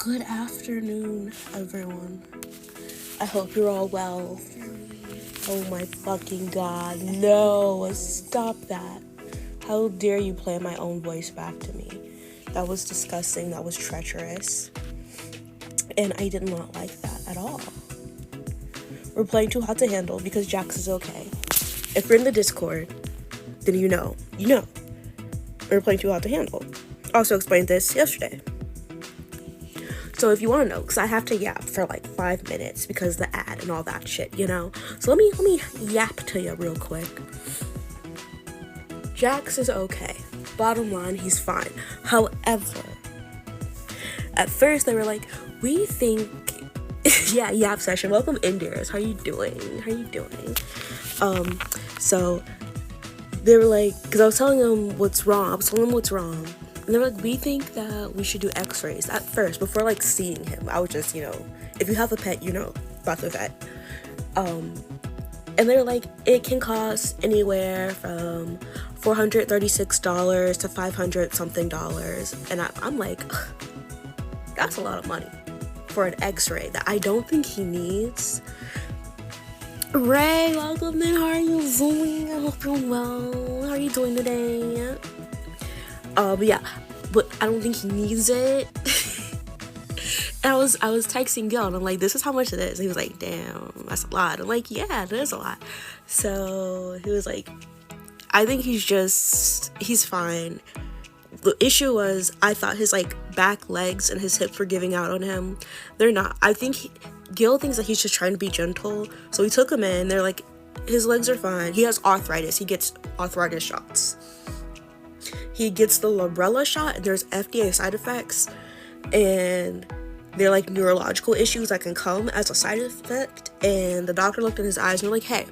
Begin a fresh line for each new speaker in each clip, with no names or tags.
Good afternoon, everyone. I hope you're all well. Oh my fucking god, no, stop that. How dare you play my own voice back to me? That was disgusting, that was treacherous. And I did not like that at all. We're playing Too Hot to Handle because Jax is okay. If you're in the Discord, then you know. We're playing Too Hot to Handle. Also explained this yesterday. So if you want to know, because I have to yap for like 5 minutes because the ad and all that shit, you know? So let me yap to you real quick. Jax is okay. Bottom line, he's fine. However, at first they were like, we think... yeah, yap session. Welcome, Inders. How you doing? So they were like, because I was telling them what's wrong. And they were like, we think that we should do x-rays at first before like seeing him. I was just, if you have a pet, about the vet. And they're like, it can cost anywhere from $436 to $500 something. And I'm like, ugh, that's a lot of money for an x-ray that I don't think he needs. Ray, welcome in. How are you doing? I hope you're well. How are you doing today? But I don't think he needs it. And I was texting Gil and I'm like, this is how much it is. He was like, damn, that's a lot. I'm like, yeah, it is a lot. So he was like, I think he's fine. The issue was, I thought his like back legs and his hips were giving out on him. They're not. I think Gil thinks that he's just trying to be gentle. So we took him in. They're like, his legs are fine. He has arthritis. He gets arthritis shots. He gets the Librela shot, and there's FDA side effects, and they're like neurological issues that can come as a side effect. And the doctor looked in his eyes and they're like, hey,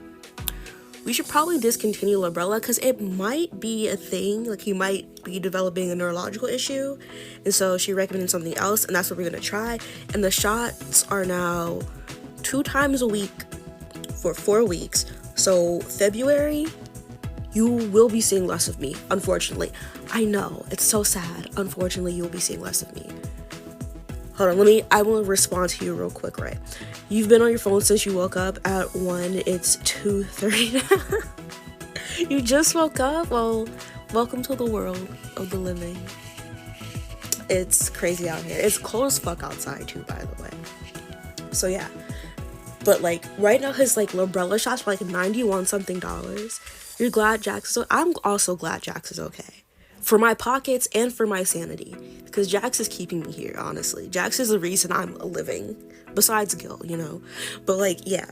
we should probably discontinue Librela because it might be a thing, like he might be developing a neurological issue. And so she recommended something else, and that's what we're gonna try. And the shots are now 2 times a week for 4 weeks. So February, you will be seeing less of me, unfortunately. I know, it's so sad. Unfortunately, you will be seeing less of me. Hold on, I will respond to you real quick, right? You've been on your phone since you woke up at 1, it's 2:30 now. You just woke up? Well, welcome to the world of the living. It's crazy out here. It's cold as fuck outside too, by the way. So yeah. But like, right now his like Librela shots are like $91 something. You're glad Jax is I'm also glad Jax is okay. For my pockets and for my sanity. Because Jax is keeping me here, honestly. Jax is the reason I'm living. Besides Gil, But like, yeah.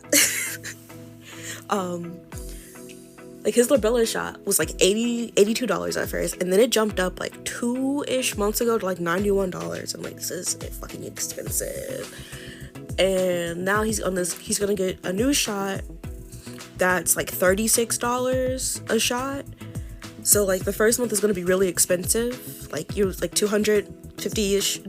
Like his Librela shot was like $82 at first. And then it jumped up like 2-ish months ago to like $91. I'm like, this is fucking expensive. And now he's gonna get a new shot that's like $36 a shot. So like the first month is gonna be really expensive, like $250-ish.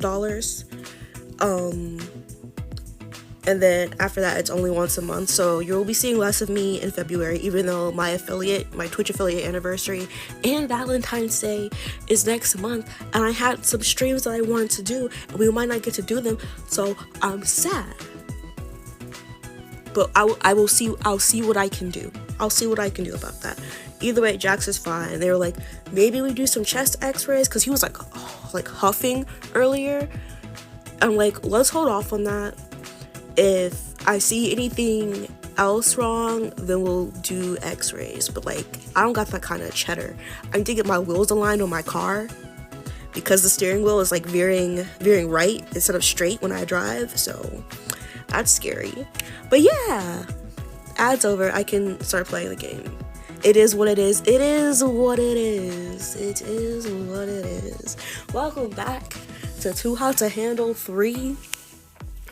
And then after that it's only once a month, so you'll be seeing less of me in February, even though my Twitch affiliate anniversary and Valentine's Day is next month, and I had some streams that I wanted to do and we might not get to do them, so I'm sad. But I'll see what I can do. I'll see what I can do about that. Either way, Jax is fine. They were like, maybe we do some chest x-rays, because he was like huffing earlier. I'm like, let's hold off on that. If I see anything else wrong, then we'll do x-rays. But like, I don't got that kind of cheddar. I need to get my wheels aligned on my car, because the steering wheel is like veering right instead of straight when I drive, so that's scary. But yeah, ad's over. I can start playing the game. It is what it is. It is what it is. It is what it is. Welcome back to Too Hot to Handle 3.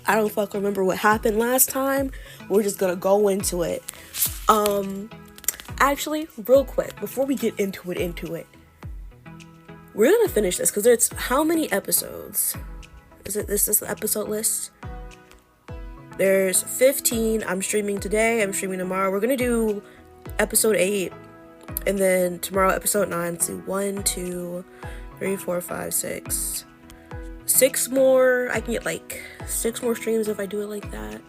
I don't fucking remember what happened last time. We're just gonna go into it. Actually, real quick, before we get into it, we're gonna finish this, because it's how many episodes? This is the episode list? There's 15. I'm streaming today. I'm streaming tomorrow. We're gonna do episode 8, and then tomorrow episode 9. So 1, 2, 3, 4, 5, 6, 6 more. I can get like 6 more streams if I do it like that.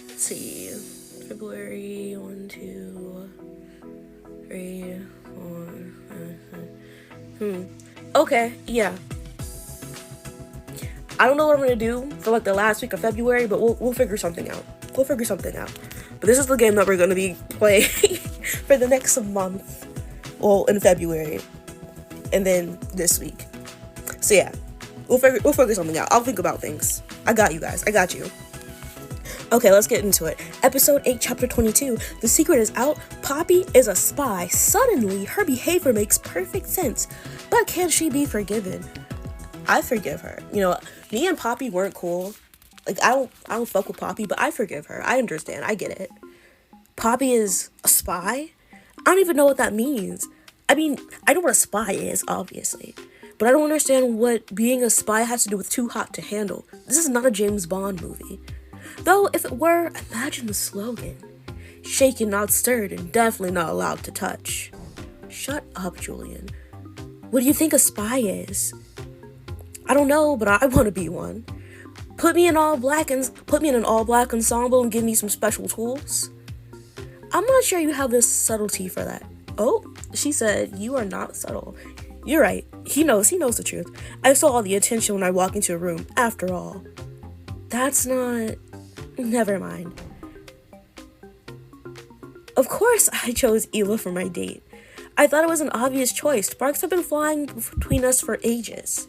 Let's see. February 1, 2, 3, 4, 5. Okay, yeah. I don't know what I'm gonna do for like the last week of February, but we'll figure something out. But this is the game that we're gonna be playing for the next month. Well, in February, and then this week. So yeah, we'll figure something out. I'll think about things. I got you guys. I got you. Okay, let's get into it. Episode 8, Chapter 22. The secret is out. Poppy is a spy. Suddenly, her behavior makes perfect sense. But can she be forgiven? I forgive her. You know, me and Poppy weren't cool. Like, I don't fuck with Poppy, but I forgive her. I understand. I get it. Poppy is a spy? I don't even know what that means. I mean, I know what a spy is, obviously. But I don't understand what being a spy has to do with Too Hot to Handle. This is not a James Bond movie. Though, if it were, imagine the slogan. Shaken, not stirred, and definitely not allowed to touch. Shut up, Julian. What do you think a spy is? I don't know, but I want to be one. Put me in an all-black ensemble and give me some special tools. I'm not sure you have the subtlety for that. Oh, she said, you are not subtle. You're right. He knows the truth. I saw all the attention when I walk into a room, after all. That's not... Never mind. Of course I chose Hila for my date. I thought it was an obvious choice. Sparks have been flying between us for ages.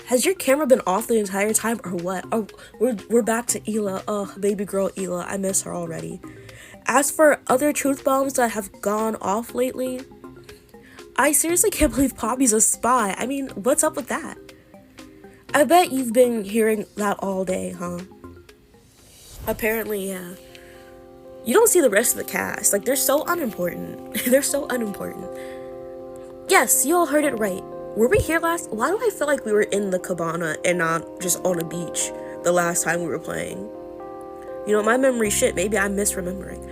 Has your camera been off the entire time or what? Oh, we're back to Hila. Oh, baby girl Hila. I miss her already. As for other truth bombs that have gone off lately, I seriously can't believe Poppy's a spy. I mean, what's up with that? I bet you've been hearing that all day, huh? Apparently, yeah. You don't see the rest of the cast. Like, they're so unimportant. They're so unimportant. Yes, you all heard it right. Were we here last? Why do I feel like we were in the cabana and not just on a beach the last time we were playing? You know, my memory shit. Maybe I'm misremembering.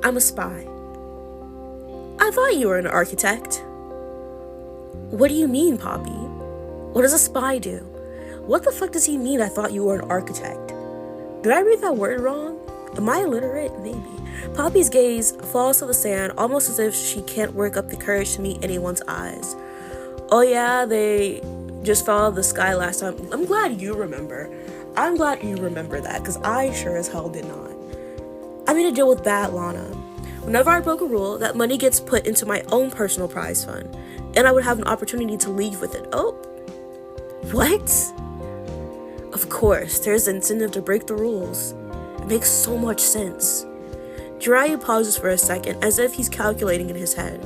I'm a spy. I thought you were an architect. What do you mean, Poppy? What does a spy do? What the fuck does he mean I thought you were an architect? Did I read that word wrong? Am I illiterate? Maybe. Poppy's gaze falls to the sand, almost as if she can't work up the courage to meet anyone's eyes. Oh yeah, they just fell out of the sky last time. I'm glad you remember. I'm glad you remember that, because I sure as hell did not. I made a deal with Bad Lana. Whenever I broke a rule, that money gets put into my own personal prize fund, and I would have an opportunity to leave with it. Oh. What? Of course, there's an incentive to break the rules. It makes so much sense. Jiraiya pauses for a second, as if he's calculating in his head.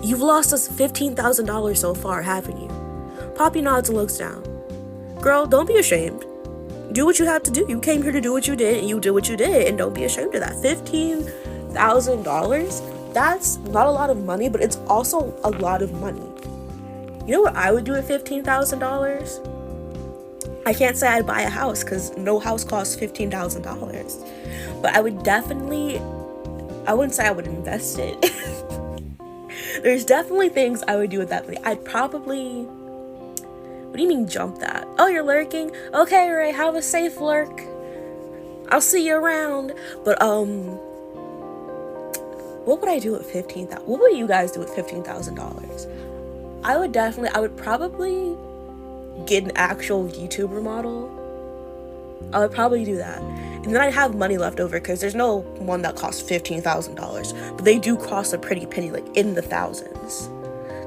You've lost us $15,000 so far, haven't you? Poppy nods and looks down. Girl, don't be ashamed. Do what you have to do. You came here to do what you did, and you did what you did, and don't be ashamed of that. $15,000? That's not a lot of money, but it's also a lot of money. You know what I would do with $15,000? I can't say I'd buy a house, because no house costs $15,000. But I wouldn't say I would invest it. There's definitely things I would do with that money. I'd probably... What do you mean jump that? Oh, you're lurking? Okay, Ray, have a safe lurk. I'll see you around. But, what would I do with $15,000? What would you guys do with $15,000? I would probably get an actual YouTuber model. I would probably do that. And then I'd have money left over, because there's no one that costs $15,000. But they do cost a pretty penny, like in the thousands.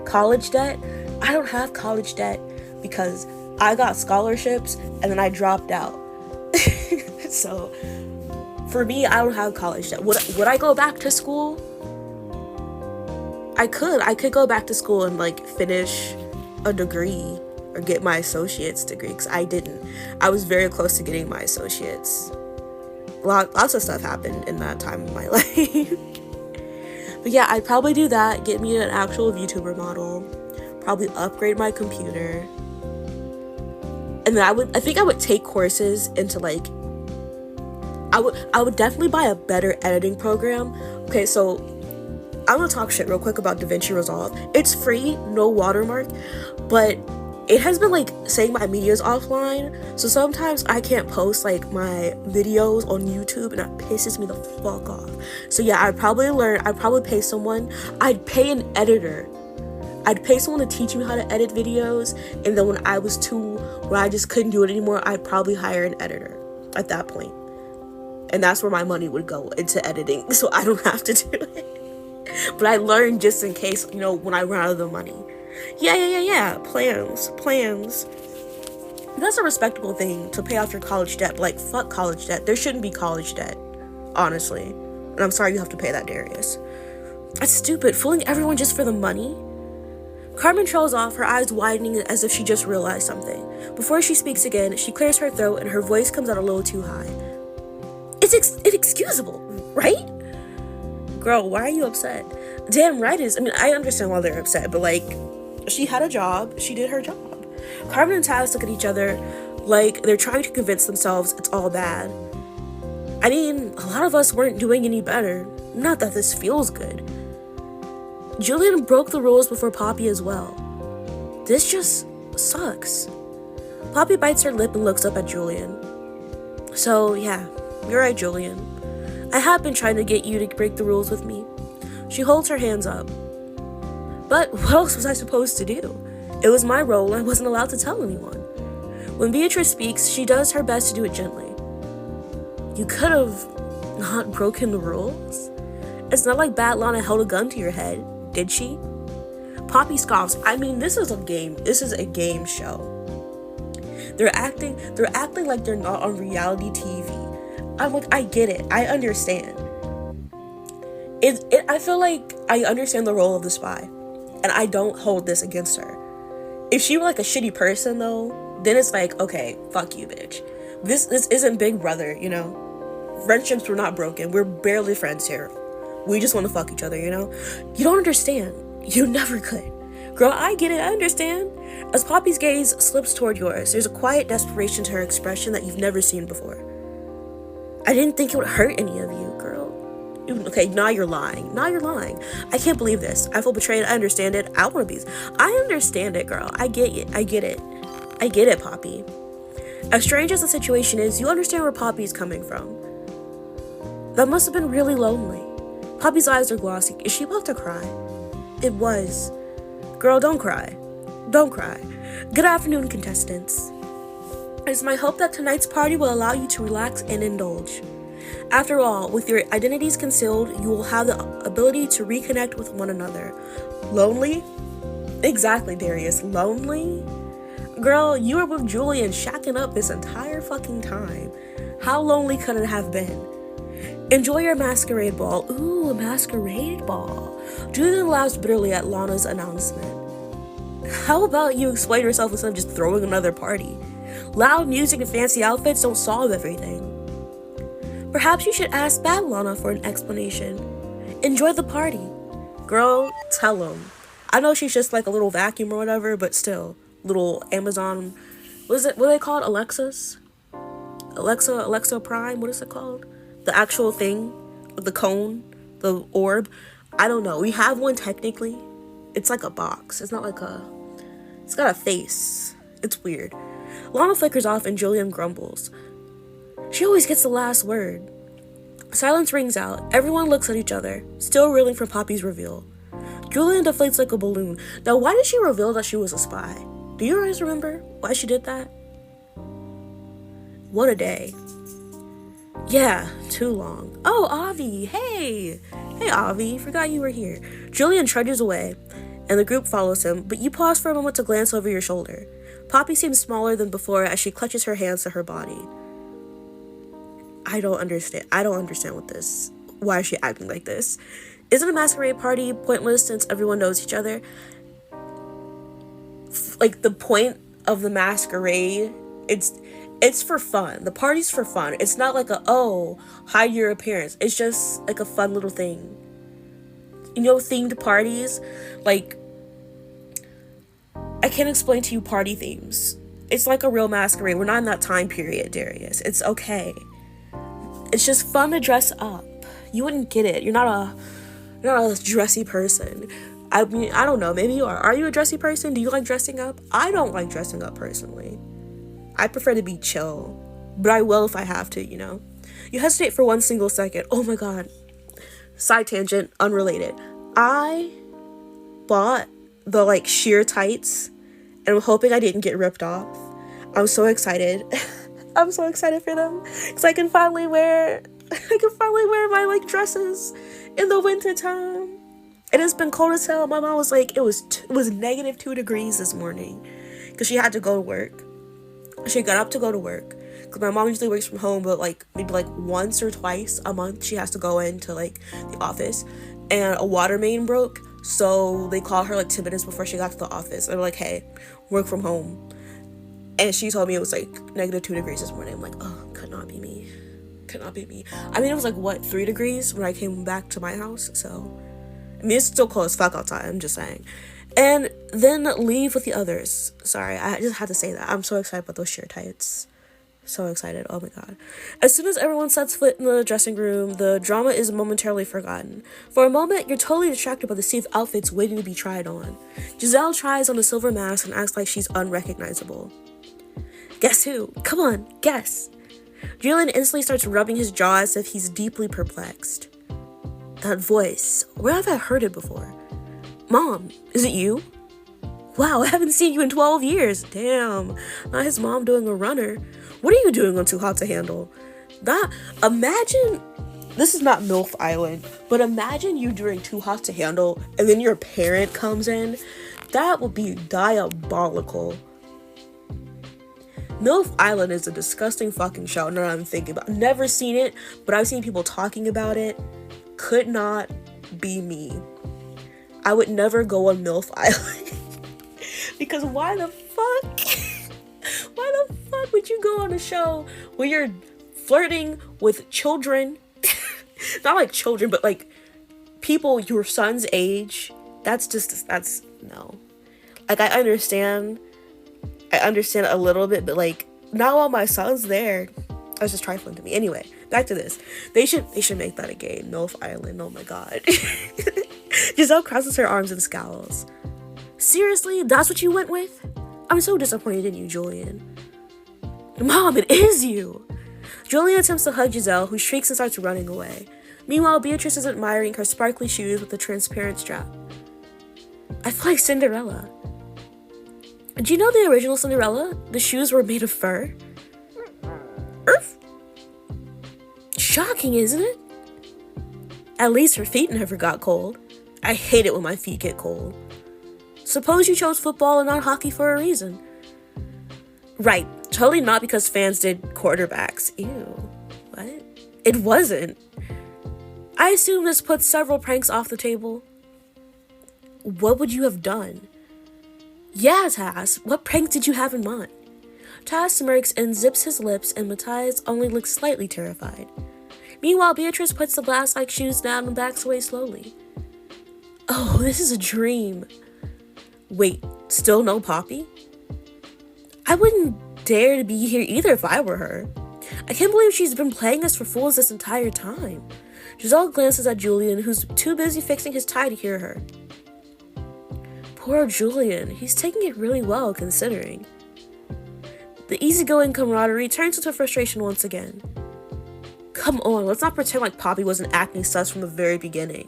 College debt? I don't have college debt because I got scholarships and then I dropped out. So, for me, I don't have college debt. Would I go back to school? I could go back to school and like finish a degree or get my associate's degree, because I didn't. I was very close to getting my associate's. Lots of stuff happened in that time of my life. But yeah, I'd probably do that, get me an actual YouTuber model, probably upgrade my computer, and then I think I would take courses into like, I would definitely buy a better editing program. Okay, so I'm gonna talk shit real quick about DaVinci Resolve. It's free, no watermark, but it has been like saying my media's offline, so sometimes I can't post like my videos on YouTube, and that pisses me the fuck off. So yeah, I'd probably pay someone. I'd pay an editor. I'd pay someone to teach me how to edit videos, and then when I just couldn't do it anymore, I'd probably hire an editor at that point. And that's where my money would go, into editing, so I don't have to do it. But I learned just in case, when I run out of the money. Yeah. Plans. That's a respectable thing, to pay off your college debt. But like, fuck college debt. There shouldn't be college debt, honestly. And I'm sorry you have to pay that, Darius. That's stupid. Fooling everyone just for the money? Carmen trails off, her eyes widening as if she just realized something. Before she speaks again, she clears her throat and her voice comes out a little too high. It's inexcusable, right? Girl, why are you upset? Damn right it is. I mean, I understand why they're upset, but like, she had a job. She did her job. Carmen and Taz look at each other like they're trying to convince themselves it's all bad. I mean, a lot of us weren't doing any better. Not that this feels good. Julian broke the rules before Poppy as well. This just sucks. Poppy bites her lip and looks up at Julian. So, yeah, you're right, Julian. I have been trying to get you to break the rules with me. She holds her hands up. But what else was I supposed to do? It was my role, and I wasn't allowed to tell anyone. When Beatrice speaks, she does her best to do it gently. You could have not broken the rules. It's not like Bad Lana held a gun to your head, did she? Poppy scoffs. I mean, this is a game. This is a game show. They're acting like they're not on reality TV. I'm like, I get it. I understand. I feel like I understand the role of the spy, and I don't hold this against her. If she were like a shitty person though, then it's like, okay, fuck you, bitch. This isn't Big Brother, Friendships were not broken. We're barely friends here. We just want to fuck each other, You don't understand. You never could. Girl, I get it. I understand. As Poppy's gaze slips toward yours, there's a quiet desperation to her expression that you've never seen before. I didn't think it would hurt any of you, girl. Okay, now you're lying. I can't believe this. I feel betrayed. I understand it. I want to be. I understand it, girl. I get it. I get it, Poppy. As strange as the situation is, you understand where Poppy's coming from. That must have been really lonely. Poppy's eyes are glossy. Is she about to cry? It was. Girl, don't cry. Don't cry. Good afternoon, contestants. It's my hope that tonight's party will allow you to relax and indulge. After all, with your identities concealed, you will have the ability to reconnect with one another. Lonely? Exactly, Darius. Lonely? Girl, you were with Julian shacking up this entire fucking time. How lonely could it have been? Enjoy your masquerade ball. Ooh, a masquerade ball. Julian laughs bitterly at Lana's announcement. How about you explain yourself instead of just throwing another party? Loud music and fancy outfits don't solve everything. Perhaps you should ask Bad Lana for an explanation. Enjoy the party. Girl, tell him. I know she's just like a little vacuum or whatever, but still. Little Amazon. What are they called? Alexas? Alexa Prime? What is it called? The actual thing? The cone? The orb? I don't know. We have one technically. It's like a box. It's not like it's got a face. It's weird. Lana flickers off and Julian grumbles. She always gets the last word. Silence rings out. Everyone looks at each other, still reeling from Poppy's reveal. Julian deflates like a balloon. Now, why did she reveal that she was a spy? Do you guys remember why she did that? What a day. Yeah, too long. Oh, Avi, hey! Hey, Avi, forgot you were here. Julian trudges away, and the group follows him, but you pause for a moment to glance over your shoulder. Poppy seems smaller than before as she clutches her hands to her body. I don't understand why is she acting like this? Isn't a masquerade party pointless since everyone knows each other? Like, the point of the masquerade, it's for fun. The party's for fun. It's not like hide your appearance. It's just like a fun little thing. Themed parties, like, I can't explain to you party themes. It's like a real masquerade. We're not in that time period, Darius. It's okay. It's just fun to dress up. You wouldn't get it. You're not a dressy person. I mean, I don't know, maybe you are. Are you a dressy person? Do you like dressing up? I don't like dressing up personally. I prefer to be chill, but I will if I have to, you know? You hesitate for one single second. Oh my god. Side tangent, unrelated. I bought the like sheer tights and I'm hoping I didn't get ripped off. I'm so excited. I'm so excited for them because I can finally wear my like dresses in the winter time. It has been cold as hell. My mom was like, it was -2 degrees this morning because she had to go to work. She got up to go to work because my mom usually works from home, but like maybe like once or twice a month she has to go into like the office, and a water main broke, so they called her like 10 minutes before she got to the office. They're like, hey, work from home. And she told me it was like -2 degrees this morning. I'm like, oh, could not be me. I mean, it was like what, 3 degrees when I came back to my house, so I mean, it's still cold as fuck outside, I'm just saying. And then leave with the others. Sorry, I just had to say that. I'm so excited about those sheer tights. So excited. Oh my god. As soon as everyone sets foot in the dressing room, the drama is momentarily forgotten. For a moment, you're totally distracted by the sea of outfits waiting to be tried on. Giselle tries on a silver mask and acts like she's unrecognizable. Guess who? Come on, guess. Julian instantly starts rubbing his jaw as if he's deeply perplexed. That voice. Where have I heard it before? Mom, is it you? Wow, I haven't seen you in 12 years. Damn, not his mom doing a runner. What are you doing on Too Hot to Handle? Imagine, this is not MILF Island, but imagine you doing Too Hot to Handle and then your parent comes in. That would be diabolical. MILF Island is a disgusting fucking show. Now I'm thinking about it. Never seen it, but I've seen people talking about it. Could not be me. I would never go on MILF Island. Because why the fuck would you go on a show where you're flirting with children? Not like children, but like people your son's age. That's no. Like, I understand a little bit, but like, not while my son's there. That's just trifling to me. Anyway, back to this. They should make that a game. MILF Island. Oh my god. Giselle crosses her arms and scowls. Seriously? That's what you went with? I'm so disappointed in you, Julian. Mom, it is you! Julian attempts to hug Giselle, who shrieks and starts running away. Meanwhile, Beatrice is admiring her sparkly shoes with a transparent strap. I feel like Cinderella. Do you know the original Cinderella? The shoes were made of fur? Earth? Shocking, isn't it? At least her feet never got cold. I hate it when my feet get cold. Suppose you chose football and not hockey for a reason. Right, totally not because fans did quarterbacks. Ew, what? It wasn't. I assume this puts several pranks off the table. What would you have done? Yeah, Taz, what prank did you have in mind? Taz smirks and zips his lips, and Matthias only looks slightly terrified. Meanwhile, Beatrice puts the glass-like shoes down and backs away slowly. Oh, this is a dream. Wait, still no Poppy? I wouldn't dare to be here either if I were her. I can't believe she's been playing us for fools this entire time. Giselle glances at Julian, who's too busy fixing his tie to hear her. Poor Julian, he's taking it really well, considering. The easygoing camaraderie turns into frustration once again. Come on, let's not pretend like Poppy wasn't acting sus from the very beginning.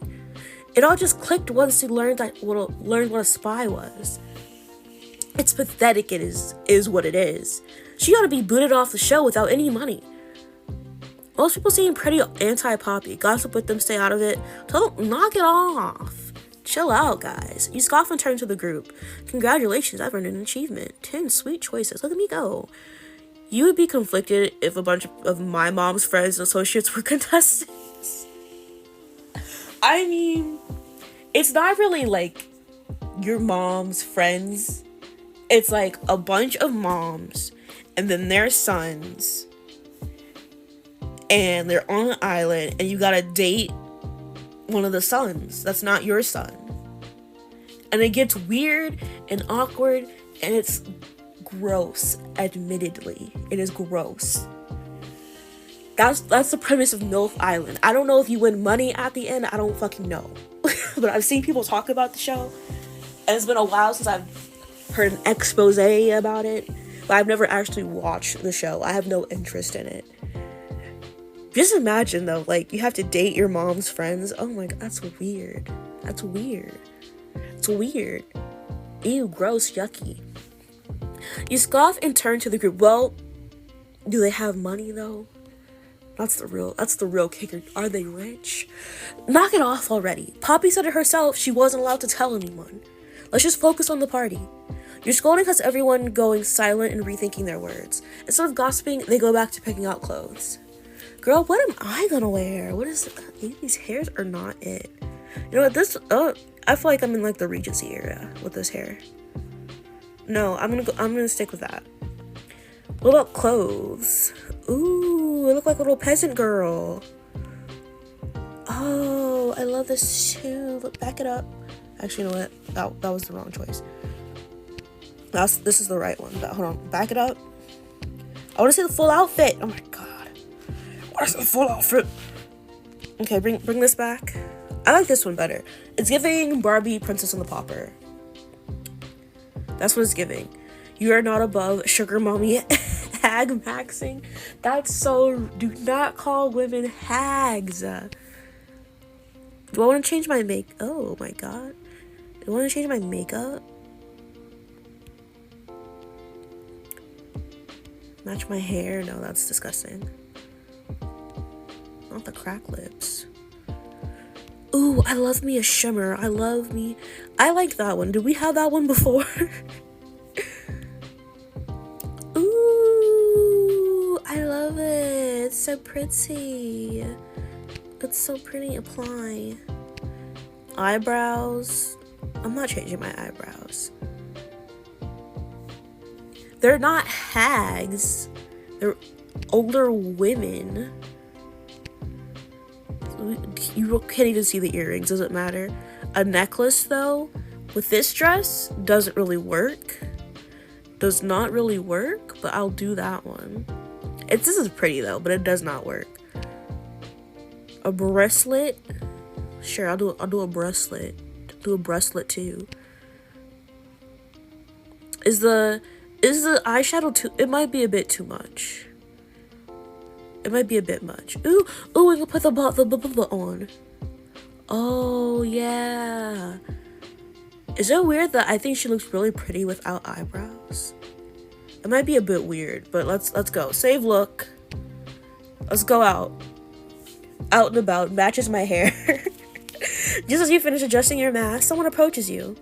It all just clicked once he learned what a spy was. It's pathetic, it is what it is. She ought to be booted off the show without any money. Most people seem pretty anti-Poppy. Gossip with them, stay out of it. Don't knock it off. Chill out, guys. You scoff and turn to the group. Congratulations, I've earned an achievement. 10 sweet choices. Look at me go. You would be conflicted if a bunch of my mom's friends and associates were contestants. I mean, it's not really like your mom's friends. It's like a bunch of moms and then their sons, and they're on an island, and you gotta date one of the sons that's not your son. And it gets weird and awkward, and it's gross, admittedly. It is gross. That's the premise of MILF Island. I don't know if you win money at the end. I don't fucking know. But I've seen people talk about the show, and it's been a while since I've heard an expose about it. But I've never actually watched the show. I have no interest in it. Just imagine though, like, you have to date your mom's friends. Oh my god, that's weird. That's weird. It's weird. Ew, gross, yucky. You scoff and turn to the group. Well, do they have money though? That's the real kicker. Are they rich? Knock it off already. Poppy said it herself, she wasn't allowed to tell anyone. Let's just focus on the party. Your scolding has everyone going silent and rethinking their words. Instead of gossiping, they go back to picking out clothes. Girl, what am I gonna wear? What is these hairs are not it. You know what, I feel like I'm in like the Regency era with this hair. No, I'm gonna stick with that. What about clothes? Ooh, I look like a little peasant girl. Oh, I love this too. Look, back it up. Actually, you know what? That was the wrong choice. This is the right one. But hold on, back it up. I want to see the full outfit. Oh my god, I want to see the full outfit. Okay, bring this back. I like this one better. It's giving Barbie Princess and the Pauper. That's what it's giving. You are not above sugar mommy hag maxing. That's so. Do not call women hags. Do I want to change my Oh my god. Do I want to change my makeup? Match my hair? No, that's disgusting. Not the crack lips. Ooh, I love me a shimmer. I like that one. Did we have that one before? Ooh, I love it. It's so pretty. It's so pretty. Apply. Eyebrows. I'm not changing my eyebrows. They're not hags. They're older women. You can't even see the earrings. Doesn't matter. A necklace, though, with this dress, doesn't really work. Does not really work, but I'll do that one. This is pretty, though, but it does not work. A bracelet. Sure, I'll do a bracelet. Do a bracelet, too. Is the eyeshadow too? It might be a bit too much. It might be a bit much. Ooh, we can put the on. Oh, yeah. Is it weird that I think she looks really pretty without eyebrows? It might be a bit weird, but let's go. Save look. Let's go out. Out and about. Matches my hair. Just as you finish adjusting your mask, someone approaches you.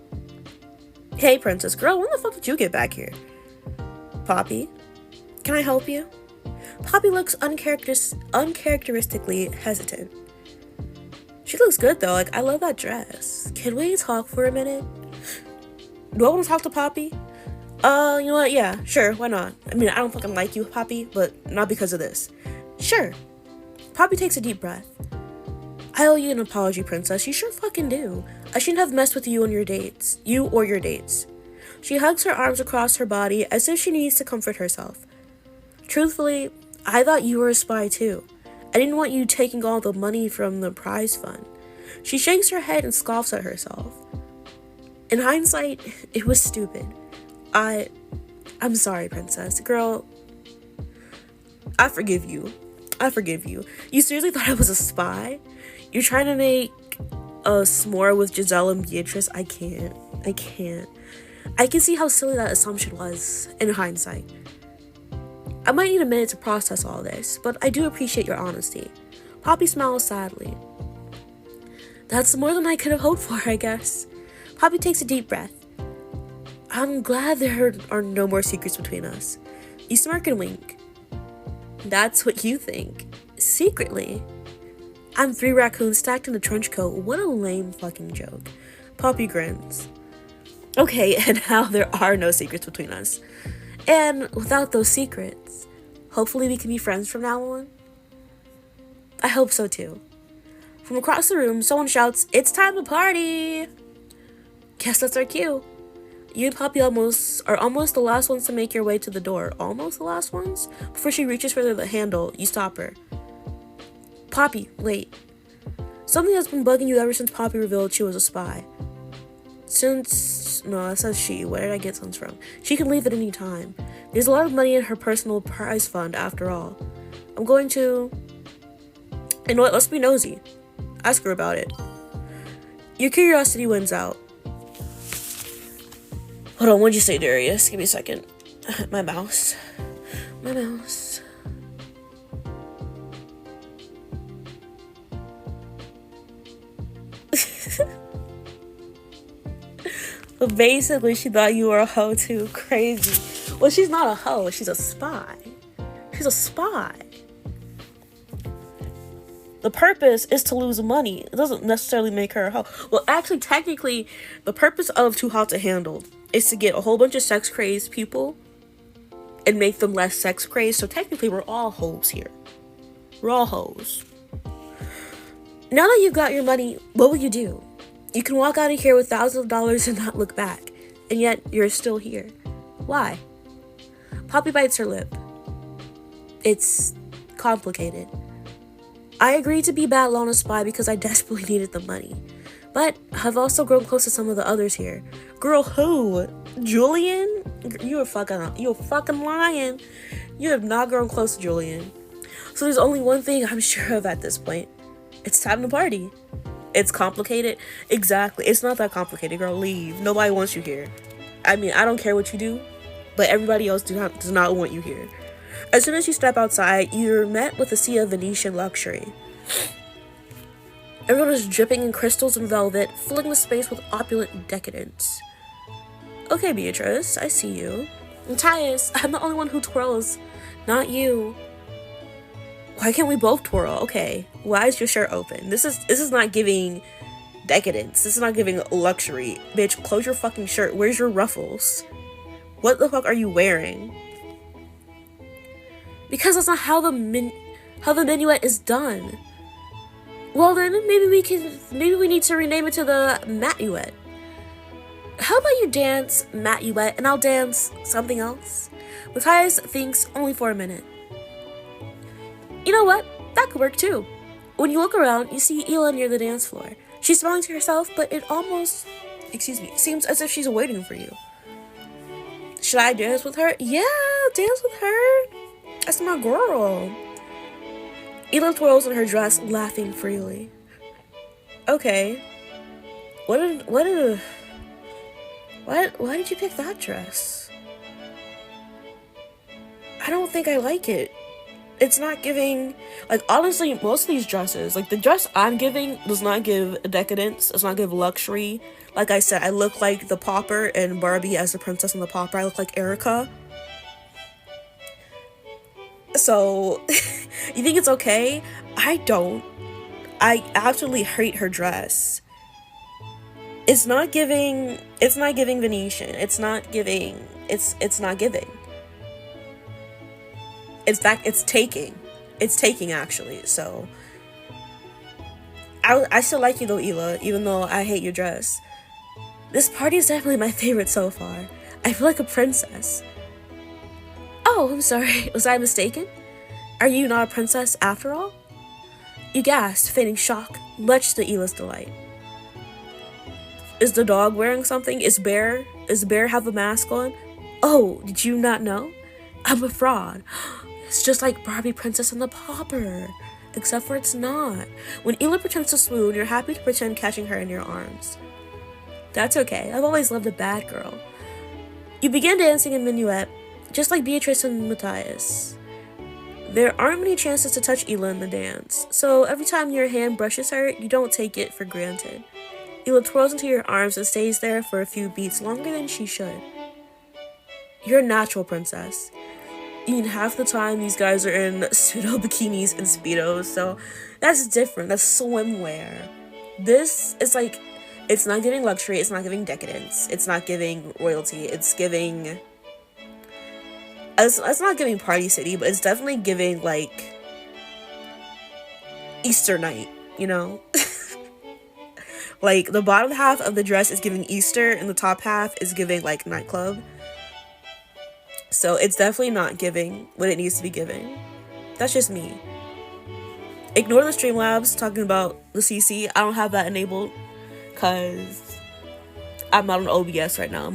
Hey, princess girl, when the fuck did you get back here? Poppy, can I help you? Poppy looks uncharacteristically hesitant. She looks good though, like I love that dress. Can we talk for a minute? Do I want to talk to Poppy? You know what, yeah, sure, why not? I mean, I don't fucking like you, Poppy, but not because of this. Sure. Poppy takes a deep breath. I owe you an apology, princess, you sure fucking do. I shouldn't have messed with you or your dates. She hugs her arms across her body as if she needs to comfort herself. Truthfully, I thought you were a spy too. I didn't want you taking all the money from the prize fund. She shakes her head and scoffs at herself. In hindsight, it was stupid. I'm sorry, princess. Girl, I forgive you. You seriously thought I was a spy? You're trying to make a s'more with Giselle and Beatrice? I can't. I can see how silly that assumption was in hindsight. I might need a minute to process all this, but I do appreciate your honesty. Poppy smiles sadly. That's more than I could have hoped for, I guess. Poppy takes a deep breath. I'm glad there are no more secrets between us. You smirk and wink. That's what you think. Secretly. I'm 3 raccoons stacked in a trench coat. What a lame fucking joke. Poppy grins. Okay, and now there are no secrets between us. And without those secrets, hopefully we can be friends from now on. I hope so too. From across the room, someone shouts, "It's time to party!" Guess that's our cue. You and Poppy are almost the last ones to make your way to the door. Almost the last ones? Before she reaches for the handle, you stop her. Poppy, wait. Something has been bugging you ever since Poppy revealed she was a spy. No, that says she. Where did I get since from? She can leave at any time. There's a lot of money in her personal prize fund, after all. I'm going to... You know what? Let's be nosy. Ask her about it. Your curiosity wins out. Hold on, what'd you say, Darius? Give me a second. My mouse. My mouse. But basically, she thought you were a hoe too. Crazy. Well, she's not a hoe. She's a spy. She's a spy. The purpose is to lose money. It doesn't necessarily make her a hoe. Well, actually, technically, the purpose of Too Hot to Handle is to get a whole bunch of sex-crazed people and make them less sex-crazed. So technically, we're all hoes here. We're all hoes. Now that you've got your money, what will you do? You can walk out of here with thousands of dollars and not look back. And yet, you're still here. Why? Poppy bites her lip. It's complicated. I agreed to be Bad Lana spy because I desperately needed the money. But I've also grown close to some of the others here. Girl, who? Julian? You're fucking lying. You have not grown close to Julian. So there's only one thing I'm sure of at this point. It's time to party. It's complicated. Exactly. It's not that complicated, girl. Leave. Nobody wants you here. I mean, I don't care what you do, but everybody else does not want you here. As soon as you step outside, you're met with a sea of Venetian luxury. Everyone is dripping in crystals and velvet, filling the space with opulent decadence. Okay, Beatrice, I see you. Matthias, I'm the only one who twirls, not you. Why can't we both twirl? Okay, why is your shirt open? This is not giving decadence. This is not giving luxury. Bitch, close your fucking shirt. Where's your ruffles? What the fuck are you wearing? Because that's not how the minuet is done. Well then, maybe we need to rename it to the Mattuet. How about you dance Mattuet and I'll dance something else? Matthias thinks only for a minute. You know what? That could work too. When you look around, you see Hila near the dance floor. She's smiling to herself, but it almost, seems as if she's waiting for you. Should I dance with her? Yeah, dance with her. That's my girl. Hila twirls in her dress, laughing freely. Okay. Why did you pick that dress? I don't think I like it. It's not giving, like, honestly, most of these dresses, like, the dress I'm giving does not give decadence, does not give luxury. Like I said, I look like the Pauper and Barbie as the princess and the Pauper. I look like Erica. So, you think it's okay? I don't. I absolutely hate her dress. It's not giving Venetian. It's not giving. It's taking actually. So I still like you though, Hila, even though I hate your dress. This party is definitely my favorite so far. I feel like a princess. Oh, I'm sorry. Was I mistaken? Are you not a princess after all? You gasped, feigning shock, much to Hila's delight. Is the dog wearing something? Is Bear have a mask on? Oh, did you not know? I'm a fraud. It's just like Barbie Princess and the Pauper. Except for it's not. When Hila pretends to swoon, you're happy to pretend catching her in your arms. That's okay. I've always loved a bad girl. You begin dancing in minuet, just like Beatrice and Matthias. There aren't many chances to touch Hila in the dance, so every time your hand brushes her, you don't take it for granted. Hila twirls into your arms and stays there for a few beats longer than she should. You're a natural princess. I mean, half the time these guys are in pseudo bikinis and speedos, so that's different. That's swimwear. This is like, it's not giving luxury, it's not giving decadence, it's not giving royalty, it's not giving Party City, but it's definitely giving, like, Easter night, you know? Like, the bottom half of the dress is giving Easter, and the top half is giving, like, nightclub. So it's definitely not giving what it needs to be giving. That's just me. Ignore the Streamlabs talking about the CC. I don't have that enabled because I'm not on OBS right now.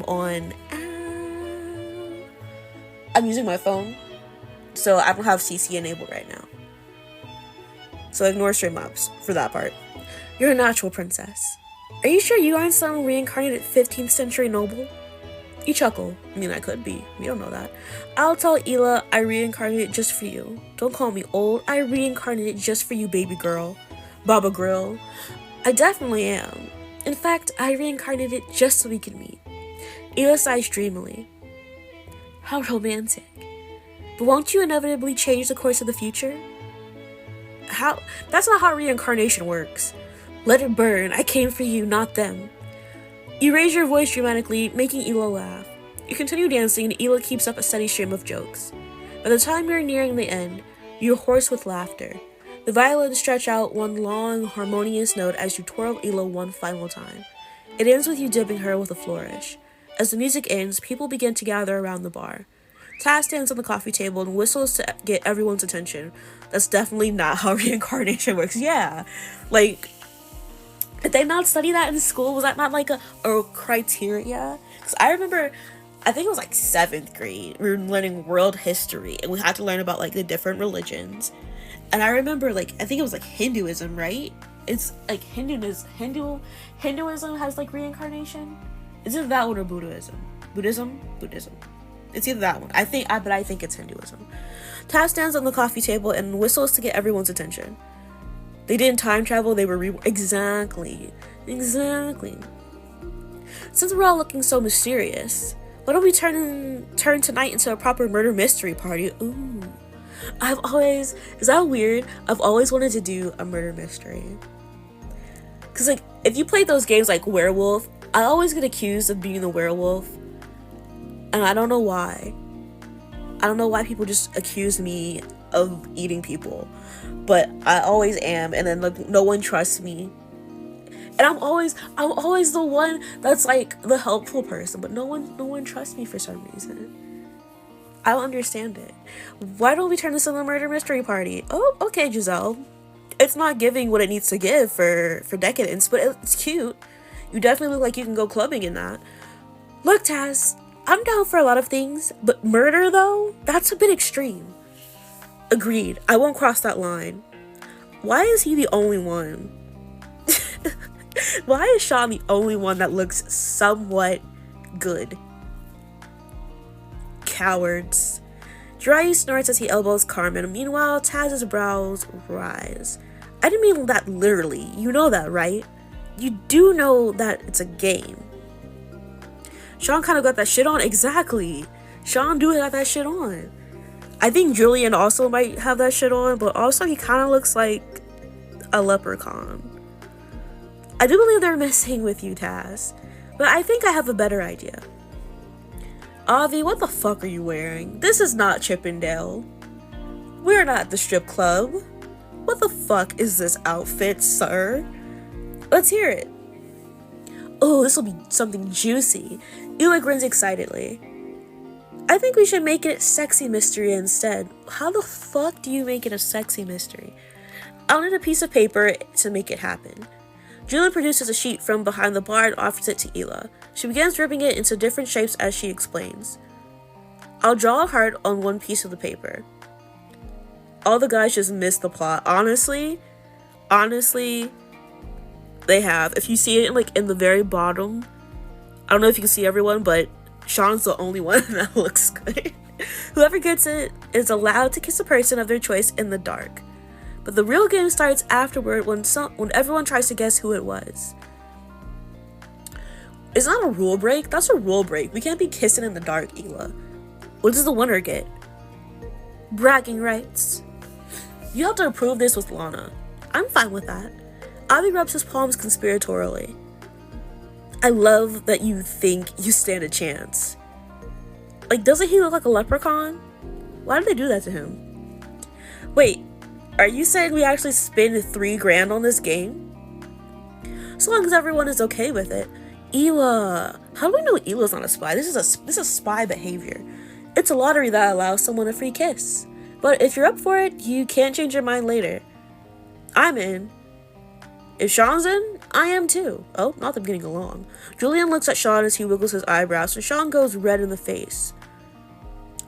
I'm using my phone, so I don't have CC enabled right now. So ignore Streamlabs for that part. You're a natural princess. Are you sure you aren't some reincarnated 15th century noble? You chuckle. I mean, I could be. We don't know that. I'll tell Hila I reincarnated just for you. Don't call me old. I reincarnated just for you, baby girl. Baba Grill. I definitely am. In fact, I reincarnated just so we could meet. Hila sighs dreamily. How romantic. But won't you inevitably change the course of the future? How? That's not how reincarnation works. Let it burn. I came for you, not them. You raise your voice dramatically, making Hila laugh. You continue dancing, and Hila keeps up a steady stream of jokes. By the time you're nearing the end, you're hoarse with laughter. The violins stretch out one long, harmonious note as you twirl Hila one final time. It ends with you dipping her with a flourish. As the music ends, people begin to gather around the bar. Taz stands on the coffee table and whistles to get everyone's attention. That's definitely not how reincarnation works. Yeah, like... Did they not study that in school? Was that not like a criteria? Because I remember, I think it was like 7th grade, we were learning world history, and we had to learn about like the different religions. And I remember like, I think it was like Hinduism, right? It's like Hinduism has like reincarnation. Is it that one or Buddhism? Buddhism. It's either that one. I think it's Hinduism. Taz stands on the coffee table and whistles to get everyone's attention. They didn't time travel, they were Exactly. Since we're all looking so mysterious, why don't we turn tonight into a proper murder mystery party? Ooh. Is that weird? I've always wanted to do a murder mystery. Cause like, if you played those games like Werewolf, I always get accused of being the werewolf. And I don't know why. I don't know why people just accuse me of eating people. But I always am, and then like no one trusts me. And I'm always the one that's like the helpful person, but no one trusts me for some reason. I don't understand it. Why don't we turn this into a murder mystery party? Oh, okay, Giselle. It's not giving what it needs to give for decadence, but it's cute. You definitely look like you can go clubbing in that. Look, Taz, I'm down for a lot of things, but murder though, that's a bit extreme. Agreed. I won't cross that line. Why is he the only one? Why is Sean the only one that looks somewhat good? Cowards. Jiraiya snorts as he elbows Carmen. Meanwhile, Taz's brows rise. I didn't mean that literally. You know that, right? You do know that it's a game. Sean kind of got that shit on. Exactly. Sean do got that shit on. I think Julian also might have that shit on, but also he kind of looks like a leprechaun. I do believe they're messing with you, Taz, but I think I have a better idea. Avi, what the fuck are you wearing? This is not Chippendale. We're not at the strip club. What the fuck is this outfit, sir? Let's hear it. Oh, this will be something juicy. Hila grins excitedly. I think we should make it sexy mystery instead. How the fuck do you make it a sexy mystery? I'll need a piece of paper to make it happen. Julia produces a sheet from behind the bar and offers it to Hila. She begins ripping it into different shapes as she explains. I'll draw a heart on one piece of the paper. All the guys just missed the plot. Honestly, they have. If you see it like in the very bottom, I don't know if you can see everyone, but Sean's the only one that looks good. Whoever gets it is allowed to kiss a person of their choice in the dark. But the real game starts afterward when everyone tries to guess who it was. It's not a rule break. That's a rule break. We can't be kissing in the dark, Hila. What does the winner get? Bragging rights. You have to approve this with Lana. I'm fine with that. Avi rubs his palms conspiratorially. I love that you think you stand a chance. Like, doesn't he look like a leprechaun? Why did they do that to him? Wait, are you saying we actually spend $3,000 on this game? So long as everyone is okay with it. Hila. How do we know Hila's not a spy? This is spy behavior. It's a lottery that allows someone a free kiss. But if you're up for it, you can't change your mind later. I'm in. If Sean's in, I am too. Oh, not them getting along. Julian looks at Sean as he wiggles his eyebrows, and Sean goes red in the face.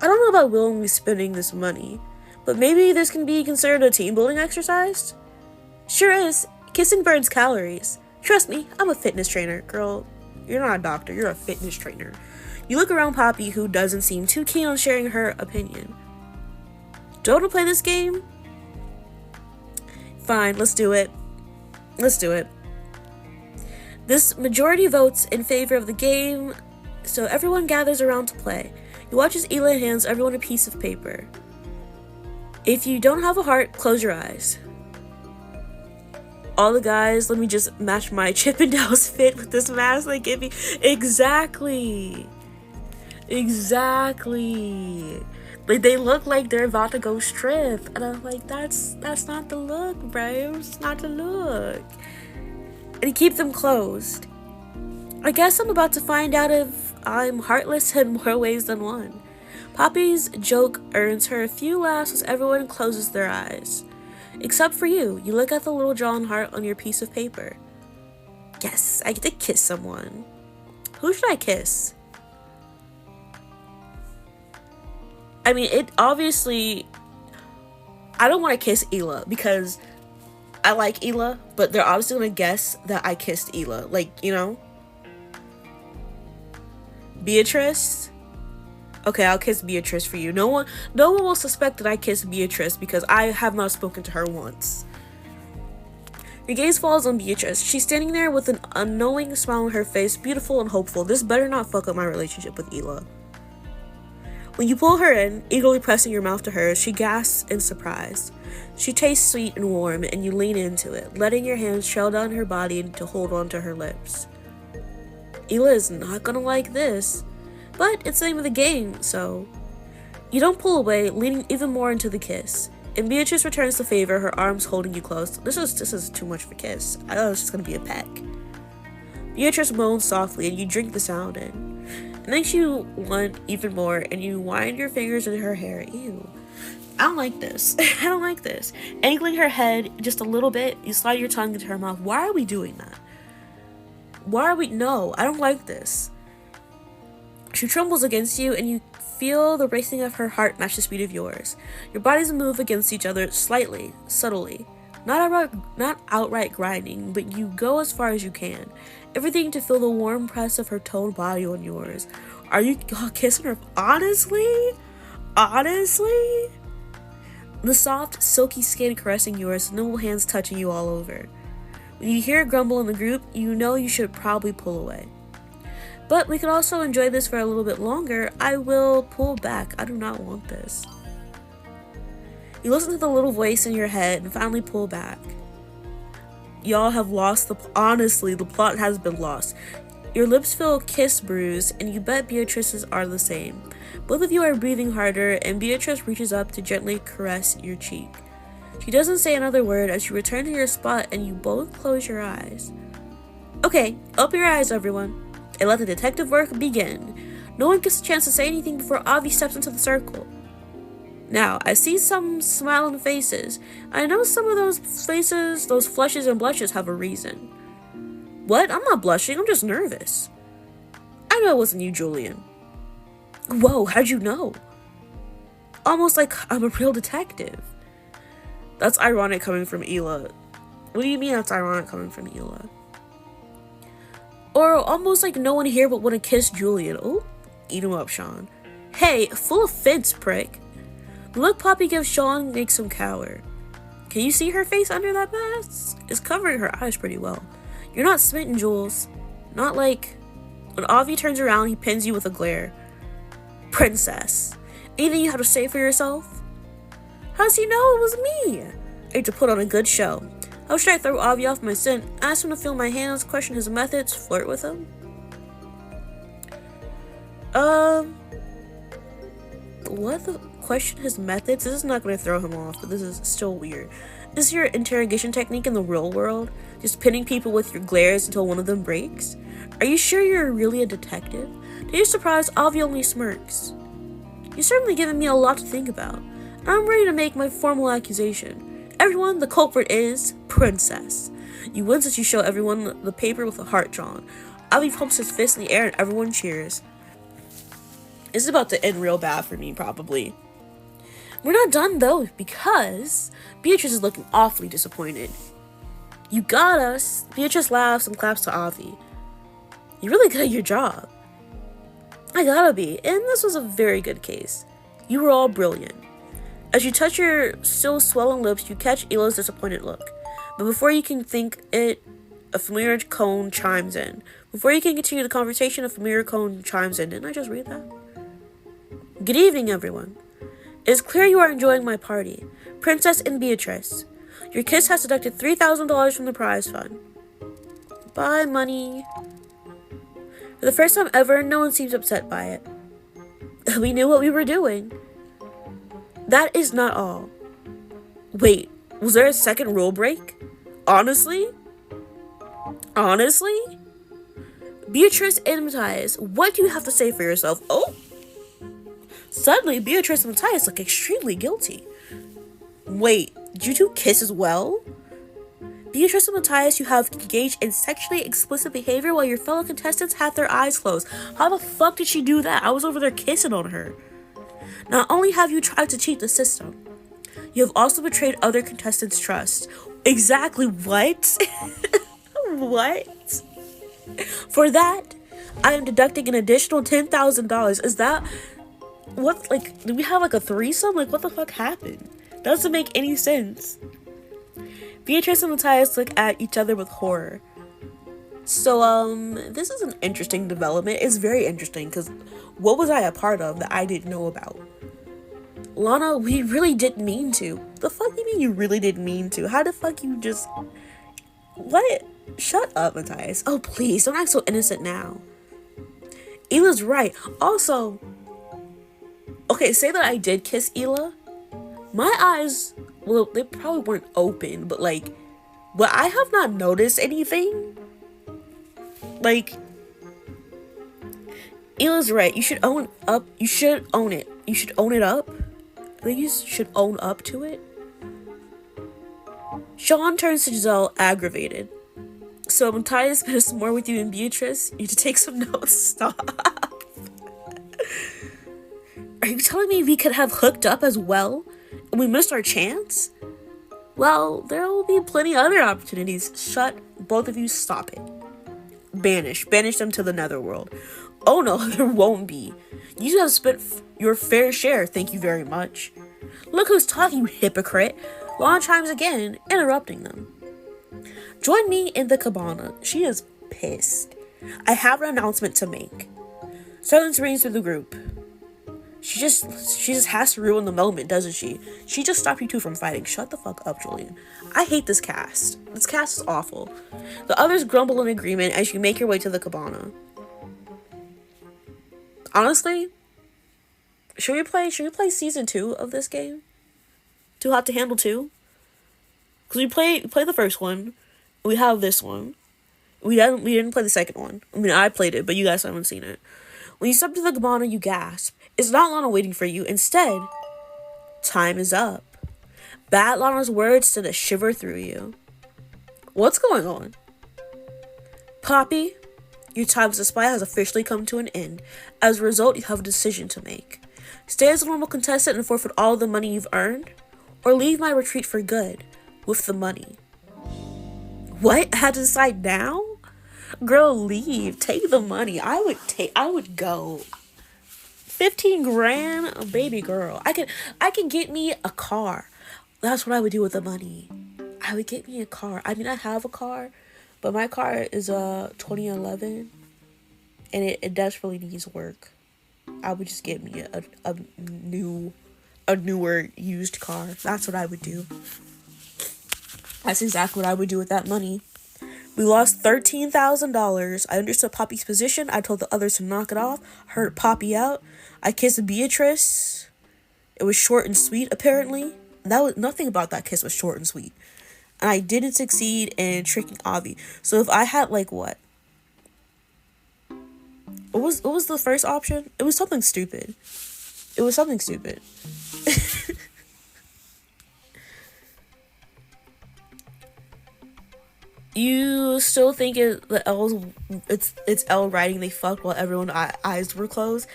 I don't know about willingly spending this money, but maybe this can be considered a team building exercise? Sure is. Kissing burns calories. Trust me, I'm a fitness trainer. Girl, you're not a doctor, you're a fitness trainer. You look around Poppy, who doesn't seem too keen on sharing her opinion. Do you want to play this game? Fine, let's do it. Let's do it. This majority votes in favor of the game, so everyone gathers around to play. He watches Ela hands everyone a piece of paper. If you don't have a heart, close your eyes. All the guys, let me just match my Chippendales fit with this mask they give me. Exactly. Like, they look like they're about to go strip. And I'm like, that's not the look, bro. It's not the look. And he keeps them closed. I guess I'm about to find out if I'm heartless in more ways than one. Poppy's joke earns her a few laughs as everyone closes their eyes. Except for you. You look at the little drawn heart on your piece of paper. Yes, I get to kiss someone. Who should I kiss? I mean, it obviously... I don't want to kiss Ela because I like Ela, but they're obviously going to guess that I kissed Ela. Like, you know? Beatrice? Okay, I'll kiss Beatrice for you. No one will suspect that I kissed Beatrice because I have not spoken to her once. Your gaze falls on Beatrice. She's standing there with an unknowing smile on her face, beautiful and hopeful. This better not fuck up my relationship with Ela. When you pull her in, eagerly pressing your mouth to hers, she gasps in surprise. She tastes sweet and warm, and you lean into it, letting your hands trail down her body to hold on to her lips. Ela is not gonna like this, but it's the name of the game, so... You don't pull away, leaning even more into the kiss. And Beatrice returns the favor, her arms holding you close. This is too much of a kiss. I thought it was just gonna be a peck. Beatrice moans softly, and you drink the sound in. It makes you want even more, and you wind your fingers in her hair. Ew. I don't like this. I don't like this. Angling her head just a little bit, you slide your tongue into her mouth. Why are we doing that? No, I don't like this. She trembles against you, and you feel the racing of her heart match the speed of yours. Your bodies move against each other slightly, subtly. Not outright grinding, but you go as far as you can. Everything to feel the warm press of her toned body on yours. Are you kissing her? Honestly? The soft, silky skin caressing yours, nimble hands touching you all over. When you hear a grumble in the group, you know you should probably pull away. But we could also enjoy this for a little bit longer. I will pull back. I do not want this. You listen to the little voice in your head and finally pull back. Y'all have lost honestly, the plot has been lost. Your lips feel kiss bruised, and you bet Beatrice's are the same. Both of you are breathing harder, and Beatrice reaches up to gently caress your cheek. She doesn't say another word as you return to your spot, and you both close your eyes. Okay, open your eyes, everyone, and let the detective work begin. No one gets a chance to say anything before Avi steps into the circle. Now, I see some smiling faces. I know some of those faces, those flushes and blushes have a reason. What? I'm not blushing, I'm just nervous. I know it wasn't you, Julian. Whoa, how'd you know? Almost like I'm a real detective. That's ironic coming from Ela. What do you mean that's ironic coming from Ela? Or almost like no one here but want to kiss Julian. Oh, eat him up, Sean. Hey, full offense, prick. The look Poppy gives Sean makes him cower. Can you see her face under that mask? It's covering her eyes pretty well. You're not smitten, Jules. Not like... When Avi turns around, he pins you with a glare. Princess. Anything you have to say for yourself? How does he know it was me? I need to put on a good show. How should I throw Avi off my scent? Ask him to feel my hands, question his methods, flirt with him? What the... Question his methods? This is not going to throw him off, but this is still weird. This is your interrogation technique in the real world? Just pinning people with your glares until one of them breaks? Are you sure you're really a detective? To your surprise, Avi only smirks. You've certainly given me a lot to think about. I'm ready to make my formal accusation. everyone, the culprit is Princess. You win since you show everyone the paper with a heart drawn. Avi pumps his fist in the air and everyone cheers. It's about to end real bad for me, probably. We're not done though, because Beatrice is looking awfully disappointed. You got us. Beatrice laughs and claps to Avi. You're really good at your job. I gotta be, and this was a very good case. You were all brilliant. As you touch your still swollen lips, you catch Hila's disappointed look. But before you can think it, a familiar tone chimes in. Before you can continue the conversation, a familiar tone chimes in. Didn't I just read that? Good evening, everyone. It is clear you are enjoying my party. Princess and Beatrice. Your kiss has deducted $3,000 from the prize fund. Bye, money. For the first time ever, no one seems upset by it. We knew what we were doing. That is not all. Wait, was there a second rule break? Honestly? Beatrice and Matthias, what do you have to say for yourself? Oh! Suddenly, Beatrice and Matthias look extremely guilty. Wait, did you two kiss as well? Beatrice and Matthias, you have engaged in sexually explicit behavior while your fellow contestants had their eyes closed. How the fuck did she do that? I was over there kissing on her. Not only have you tried to cheat the system, you have also betrayed other contestants' trust. Exactly what? What? For that, I am deducting an additional $10,000. Is that... What, like, do we have, like, a threesome? Like, what the fuck happened? Doesn't make any sense. Beatrice and Matthias look at each other with horror. So, this is an interesting development. It's very interesting, because what was I a part of that I didn't know about? Lana, we really didn't mean to. The fuck you mean you really didn't mean to? How the fuck you just... What? Shut up, Matthias. Oh, please, don't act so innocent now. Hila's right. Also... Okay, say that I did kiss Hila. My eyes, well, they probably weren't open, but like, would I have not noticed anything? Like, Hila's right. You should own up. You should own it. You should own it up. I think you should own up to it. Sean turns to Giselle, aggravated. So Matthias been some more with you and Beatrice? You need to take some notes. Stop. Are you telling me we could have hooked up as well? And we missed our chance? Well, there will be plenty other opportunities. Shut, both of you, stop it. Banish them to the netherworld. Oh no, there won't be. You have spent your fair share, thank you very much. Look who's talking, you hypocrite. Lana chimes again, interrupting them. Join me in the cabana. She is pissed. I have an announcement to make. Silence reigns through the group. She just has to ruin the moment, doesn't she? She just stopped you two from fighting. Shut the fuck up, Julian. I hate this cast. This cast is awful. The others grumble in agreement as you make your way to the cabana. Honestly, should we play season 2 of this game? Too Hot to Handle 2? Because we play the first one. We have this one. We didn't play the second one. I mean, I played it, but you guys haven't seen it. When you step to the cabana, you gasp. It's not Lana waiting for you. Instead, time is up. Bad Lana's words send a shiver through you. What's going on? Poppy, your time as a spy has officially come to an end. As a result, you have a decision to make. Stay as a normal contestant and forfeit all the money you've earned, or leave my retreat for good with the money. What? I had to decide now? Girl, leave. Take the money. I would go. 15 grand? Baby girl. I could get me a car. That's what I would do with the money. I would get me a car. I mean, I have a car, but my car is a 2011 and it desperately needs work. I would just get me a newer used car. That's what I would do. That's exactly what I would do with that money. We lost $13,000. I understood Poppy's position. I told the others to knock it off. Heard Poppy out. I kissed Beatrice. It was short and sweet, apparently. That was nothing about that kiss was short and sweet. And I didn't succeed in tricking Avi. So if I had like what? What was the first option? It was something stupid. You still think it's Elle writing they fucked while everyone's eyes were closed?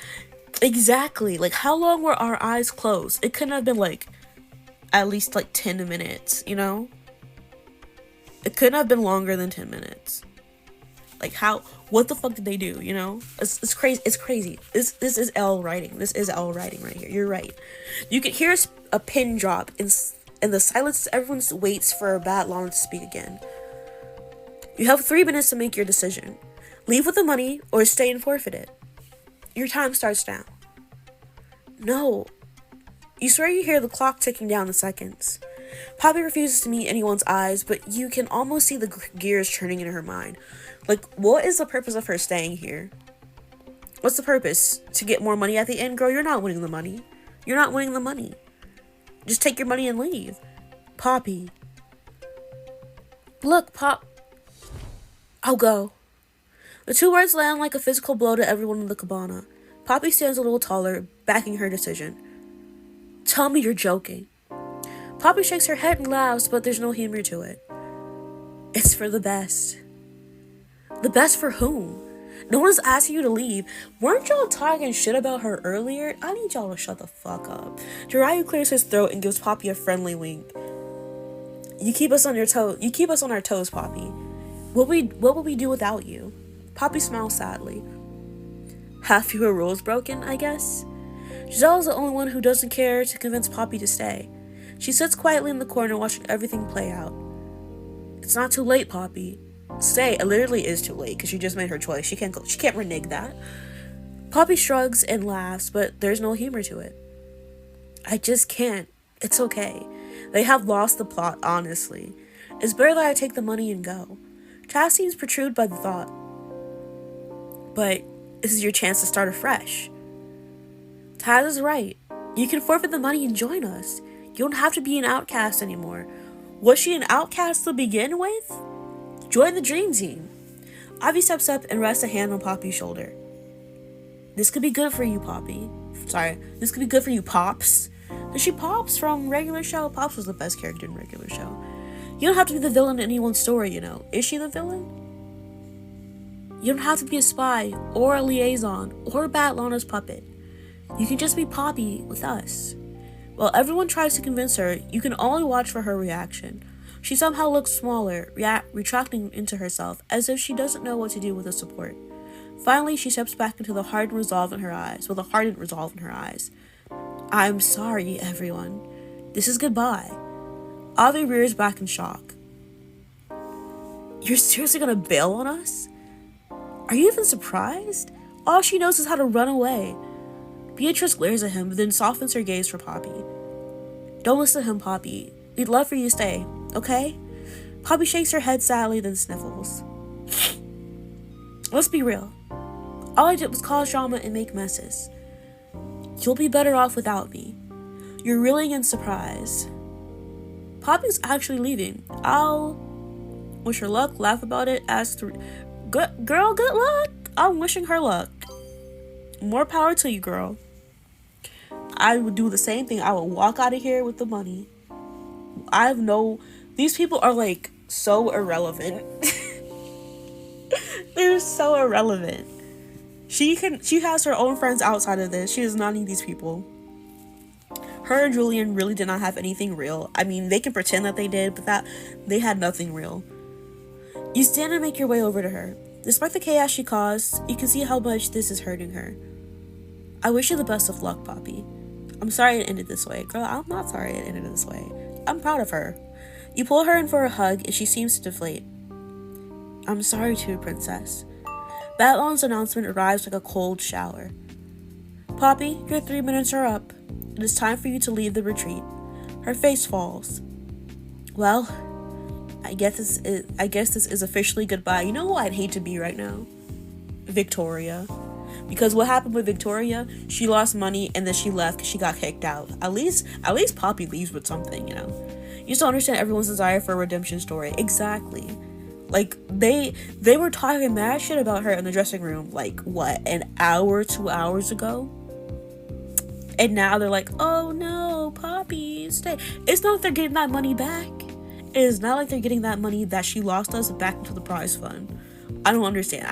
Exactly. Like, how long were our eyes closed? It couldn't have been like at least like 10 minutes, you know? It couldn't have been longer than 10 minutes. Like, how, what the fuck did they do, you know? It's crazy. It's crazy. This is Elle writing. This is Elle writing right here. You're right. You could hear a pin drop in the silence. Everyone waits for Batlon to speak again. You have 3 minutes to make your decision. Leave with the money or stay and forfeit it. Your time starts now. No. You swear you hear the clock ticking down the seconds. Poppy refuses to meet anyone's eyes, but you can almost see the gears turning in her mind. Like, what is the purpose of her staying here? What's the purpose? To get more money at the end? Girl, you're not winning the money. You're not winning the money. Just take your money and leave. Poppy. Look, I'll go. The 2 words land like a physical blow to everyone in the cabana. Poppy stands a little taller, backing her decision. Tell me you're joking. Poppy shakes her head and laughs, but there's no humor to it. It's for the best. The best for whom? No one's asking you to leave. Weren't y'all talking shit about her earlier? I need y'all to shut the fuck up. Jiraiya clears his throat and gives Poppy a friendly wink. You keep us on our toes, Poppy. What would we do without you? Poppy smiles sadly. Half your rules broken, I guess? Giselle is the only one who doesn't care to convince Poppy to stay. She sits quietly in the corner watching everything play out. It's not too late, Poppy. Stay. It literally is too late because she just made her choice. She can't renege that. Poppy shrugs and laughs, but there's no humor to it. I just can't. It's okay. They have lost the plot, honestly. It's better that I take the money and go. Taz seems perturbed by the thought. But this is your chance to start afresh. Taz is right. You can forfeit the money and join us. You don't have to be an outcast anymore. Was she an outcast to begin with? Join the dream team. Avi steps up and rests a hand on Poppy's shoulder. This could be good for you, Poppy. Sorry, this could be good for you, Pops. Is she Pops from Regular Show? Pops was the best character in Regular Show. You don't have to be the villain in anyone's story, you know. Is she the villain? You don't have to be a spy, or a liaison, or Batlana's puppet. You can just be Poppy with us. While everyone tries to convince her, you can only watch for her reaction. She somehow looks smaller, retracting into herself, as if she doesn't know what to do with the support. Finally, she steps back into with a hardened resolve in her eyes. I'm sorry, everyone. This is goodbye. Avi rears back in shock. You're seriously gonna bail on us? Are you even surprised? All she knows is how to run away. Beatrice glares at him, but then softens her gaze for Poppy. Don't listen to him, Poppy. We'd love for you to stay, okay? Poppy shakes her head sadly, then sniffles. Let's be real. All I did was cause drama and make messes. You'll be better off without me. You're reeling in surprise. Poppy's actually leaving. I'll wish her luck, laugh about it, ask to... Girl, good luck. I'm wishing her luck. More power to you, girl. I would do the same thing. I would walk out of here with the money. These people are like so irrelevant. They're so irrelevant. She has her own friends outside of this. She does not need these people. Her and Julian really did not have anything real. I mean, they can pretend that they did, but they had nothing real. You stand and make your way over to her. Despite the chaos she caused, you can see how much this is hurting her. I wish you the best of luck, Poppy. I'm sorry it ended this way. Girl, I'm not sorry it ended this way. I'm proud of her. You pull her in for a hug, and she seems to deflate. I'm sorry too, Princess. Batlon's announcement arrives like a cold shower. Poppy, your 3 minutes are up. It is time for you to leave the retreat. Her face falls. Well, I guess this is officially goodbye. You know who I'd hate to be right now? Victoria. Because what happened with Victoria, she lost money and then she left because she got kicked out. At least Poppy leaves with something, you know. You just don't understand everyone's desire for a redemption story. Exactly. Like, they were talking mad shit about her in the dressing room, like, what, an hour, 2 hours ago? And now they're like, oh no, Poppy, stay. It's not that they're getting that money back. It is not like they're getting that money that she lost us back into the prize fund. I don't understand.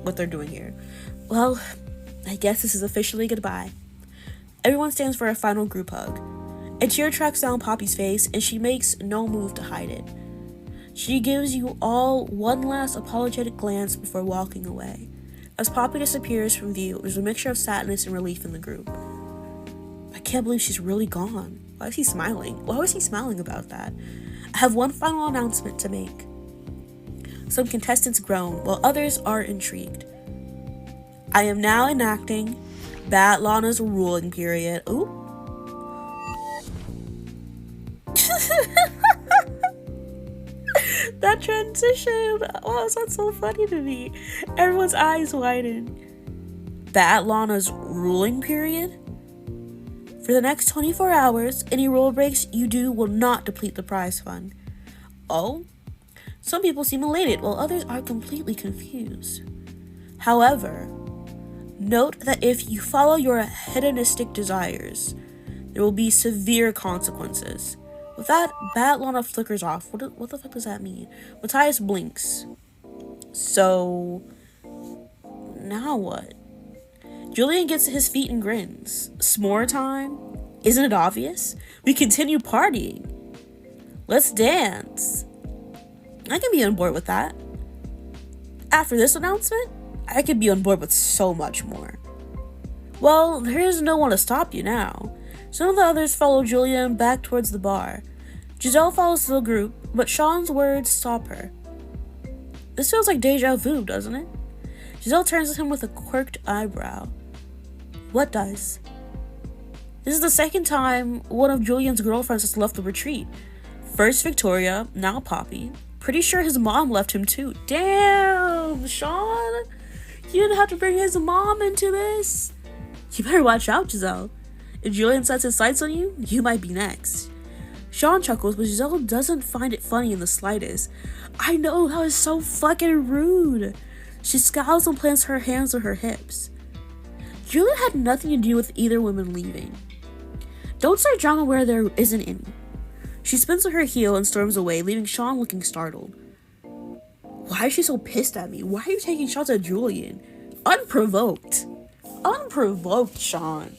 What they're doing here. Well, I guess this is officially goodbye. Everyone stands for a final group hug. A tear tracks down Poppy's face, and she makes no move to hide it. She gives you all one last apologetic glance before walking away. As Poppy disappears from view, there's a mixture of sadness and relief in the group. I can't believe she's really gone. Why is he smiling? Why was he smiling about that? I have one final announcement to make. Some contestants groan, while others are intrigued. I am now enacting Batlana's ruling period. Ooh. That transition. Oh, that's so funny to me. Everyone's eyes widen. Batlana's ruling period? For the next 24 hours, any rule breaks you do will not deplete the prize fund. Oh? Some people seem elated, while others are completely confused. However, note that if you follow your hedonistic desires, there will be severe consequences. With that, Batlana flickers off. What the fuck does that mean? Matthias blinks. So, now what? Julian gets to his feet and grins. S'more time? Isn't it obvious? We continue partying. Let's dance. I can be on board with that. After this announcement, I could be on board with so much more. Well, there is no one to stop you now. Some of the others follow Julian back towards the bar. Giselle follows the group, but Sean's words stop her. This feels like deja vu, doesn't it? Giselle turns to him with a quirked eyebrow. What does? This is the second time one of Julian's girlfriends has left the retreat. First Victoria, now Poppy. Pretty sure his mom left him too. Damn, Sean! You didn't have to bring his mom into this. You better watch out, Giselle. If Julian sets his sights on you, you might be next. Sean chuckles, but Giselle doesn't find it funny in the slightest. I know, that was so fucking rude. She scowls and plants her hands on her hips. Julian had nothing to do with either woman leaving. Don't start drama where there isn't any. She spins on her heel and storms away, leaving Sean looking startled. Why is she so pissed at me? Why are you taking shots at Julian? Unprovoked. Unprovoked, Sean.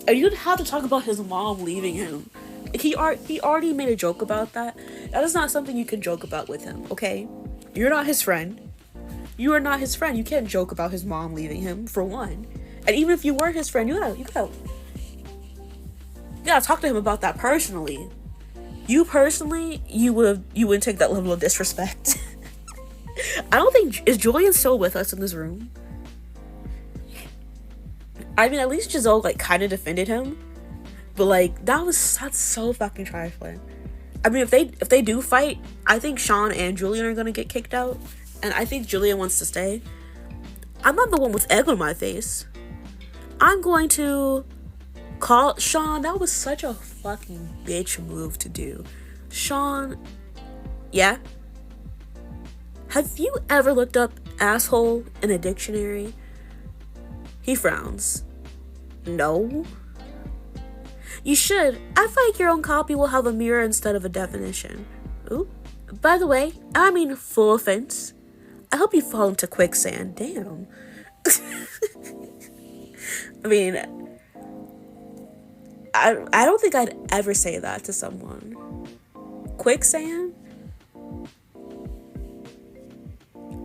And you didn't have to talk about his mom leaving him. He already made a joke about that. That is not something you can joke about with him, okay? You're not his friend. You are not his friend. You can't joke about his mom leaving him, for one. And even if you were his friend, you gotta talk to him about that personally. You personally, you wouldn't take that level of disrespect. I don't think, is Julian still with us in this room? I mean, at least Giselle, kind of defended him. But, that's so fucking trifling. I mean, if they do fight, I think Sean and Julian are gonna get kicked out. And I think Julian wants to stay. I'm not the one with egg on my face. I'm going to call Sean. That was such a fucking bitch move to do. Sean, yeah? Have you ever looked up asshole in a dictionary? He frowns. No? You should. I feel like your own copy will have a mirror instead of a definition. Ooh. By the way, I mean full offense. I hope you fall into quicksand. Damn. I mean, I don't think I'd ever say that to someone. Quicksand?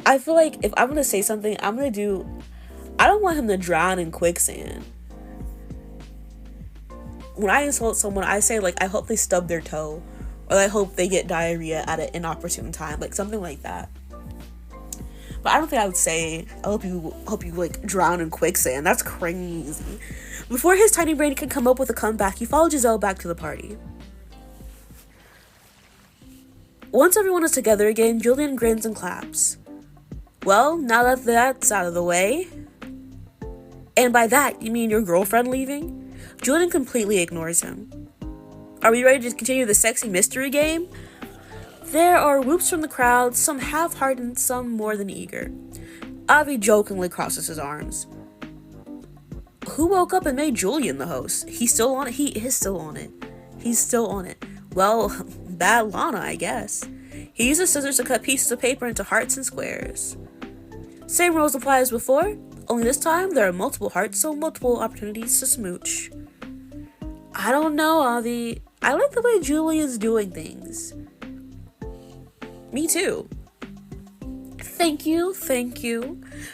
I feel like if I'm gonna say something, I don't want him to drown in quicksand. When I insult someone, I say, I hope they stub their toe. Or I hope they get diarrhea at an inopportune time. Something like that. But I don't think I would say, I hope you drown in quicksand. That's crazy. Before his tiny brain can come up with a comeback, he followed Giselle back to the party. Once everyone is together again, Julian grins and claps. Well, now that that's out of the way. And by that, you mean your girlfriend leaving? Julian completely ignores him. Are we ready to continue the sexy mystery game? There are whoops from the crowd, some half-hearted, some more than eager. Avi jokingly crosses his arms. Who woke up and made Julian the host? He's still on it? He is still on it. He's still on it. Well, bad Lana, I guess. He uses scissors to cut pieces of paper into hearts and squares. Same rules apply as before, only this time there are multiple hearts, so multiple opportunities to smooch. I don't know, Avi. I like the way Julian's doing things. Me too. Thank you.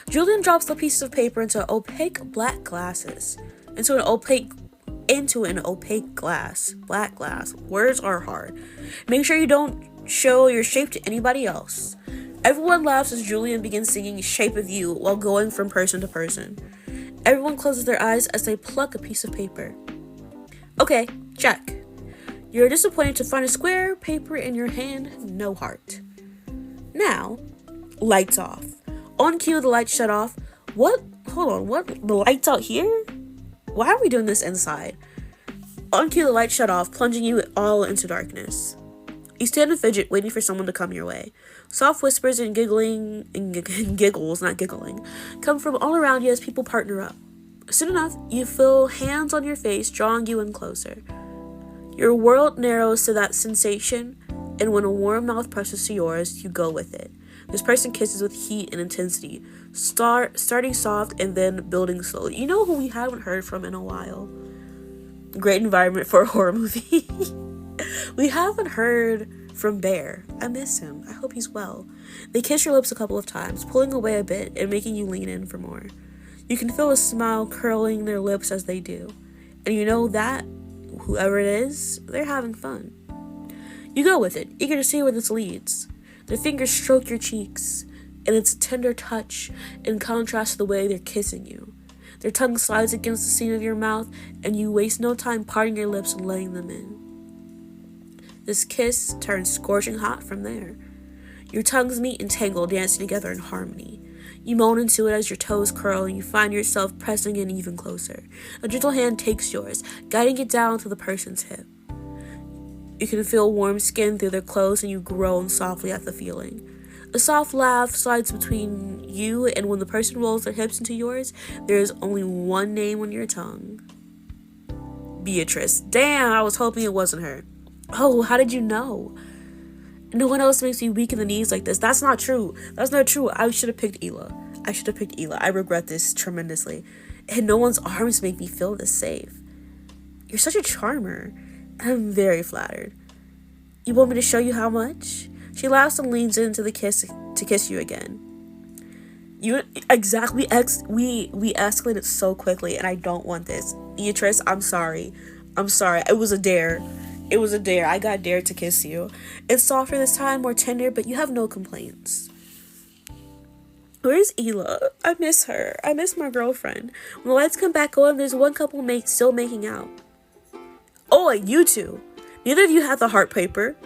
Julian drops the pieces of paper into opaque black glasses. Into an opaque glass. Black glass. Words are hard. Make sure you don't show your shape to anybody else. Everyone laughs as Julian begins singing Shape of You while going from person to person. Everyone closes their eyes as they pluck a piece of paper. Okay, check. You're disappointed to find a square paper in your hand, no heart. Now, lights off. On cue, the lights shut off. What? Hold on, what? The lights out here? Why are we doing this inside? On cue, the lights shut off, plunging you all into darkness. You stand and fidget, waiting for someone to come your way. Soft whispers and giggling, and giggles, not giggling, come from all around you as people partner up. Soon enough, you feel hands on your face, drawing you in closer. Your world narrows to that sensation, and when a warm mouth presses to yours, you go with it. This person kisses with heat and intensity, starting soft and then building slowly. You know who we haven't heard from in a while? Great environment for a horror movie. We haven't heard from Bear. I miss him. I hope he's well. They kiss your lips a couple of times, pulling away a bit and making you lean in for more. You can feel a smile curling their lips as they do. And you know that, whoever it is, they're having fun. You go with it, eager to see where this leads. Their fingers stroke your cheeks, and it's a tender touch in contrast to the way they're kissing you. Their tongue slides against the seam of your mouth, and you waste no time parting your lips and letting them in. This kiss turns scorching hot from there. Your tongues meet and tangle, dancing together in harmony. You moan into it as your toes curl and you find yourself pressing in even closer. A gentle hand takes yours, guiding it down to the person's hip. You can feel warm skin through their clothes and you groan softly at the feeling. A soft laugh slides between you, and when the person rolls their hips into yours, there is only one name on your tongue. Beatrice. Damn, I was hoping it wasn't her. Oh, how did you know? No one else makes me weak in the knees like this. That's not true. I should have picked Ela. I regret this tremendously. And no one's arms make me feel this safe. You're such a charmer. I'm very flattered. You want me to show you how much? She laughs and leans into the kiss to kiss you again. We escalated so quickly, and I don't want this. Beatrice, I'm sorry. It was a dare. I got dared to kiss you. It's softer this time, more tender, but you have no complaints. Where's Ela? I miss her. I miss my girlfriend. When the lights come back on, there's one couple still making out. Oh, you two. Neither of you have the heart paper.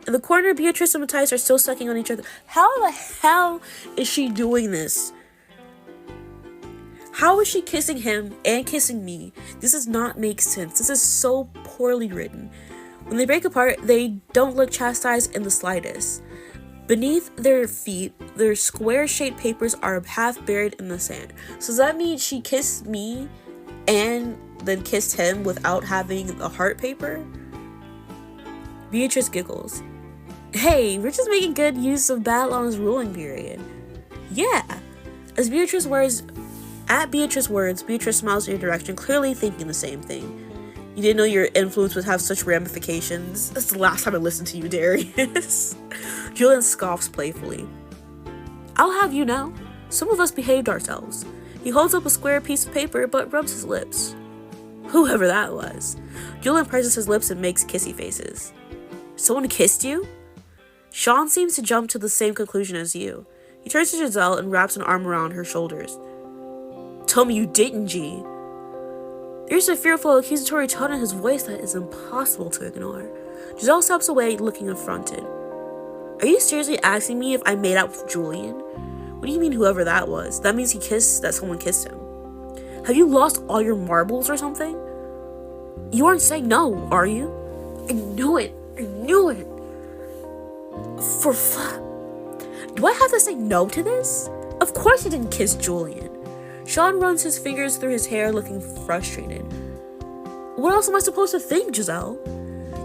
In the corner, Beatrice and Matthias are still sucking on each other. How the hell is she doing this? How is she kissing him and kissing me? This does not make sense. This is so poorly written. When they break apart, they don't look chastised in the slightest. Beneath their feet, their square-shaped papers are half buried in the sand. So does that mean she kissed me and then kissed him without having the heart paper? Beatrice giggles. Hey, Rich is making good use of Battleon's ruling period. Yeah. At Beatrice's words, Beatrice smiles in your direction, clearly thinking the same thing. You didn't know your influence would have such ramifications. That's the last time I listened to you, Darius. Julian scoffs playfully. I'll have you know, some of us behaved ourselves. He holds up a square piece of paper but rubs his lips. Whoever that was. Julian presses his lips and makes kissy faces. Someone kissed you? Sean seems to jump to the same conclusion as you. He turns to Giselle and wraps an arm around her shoulders. Tell me you didn't, G. There's a fearful, accusatory tone in his voice that is impossible to ignore. Giselle steps away, looking affronted. Are you seriously asking me if I made out with Julian? What do you mean whoever that was? That means that someone kissed him. Have you lost all your marbles or something? You aren't saying no, are you? I knew it. For fuck. Do I have to say no to this? Of course he didn't kiss Julian. Sean runs his fingers through his hair, looking frustrated. What else am I supposed to think, Giselle?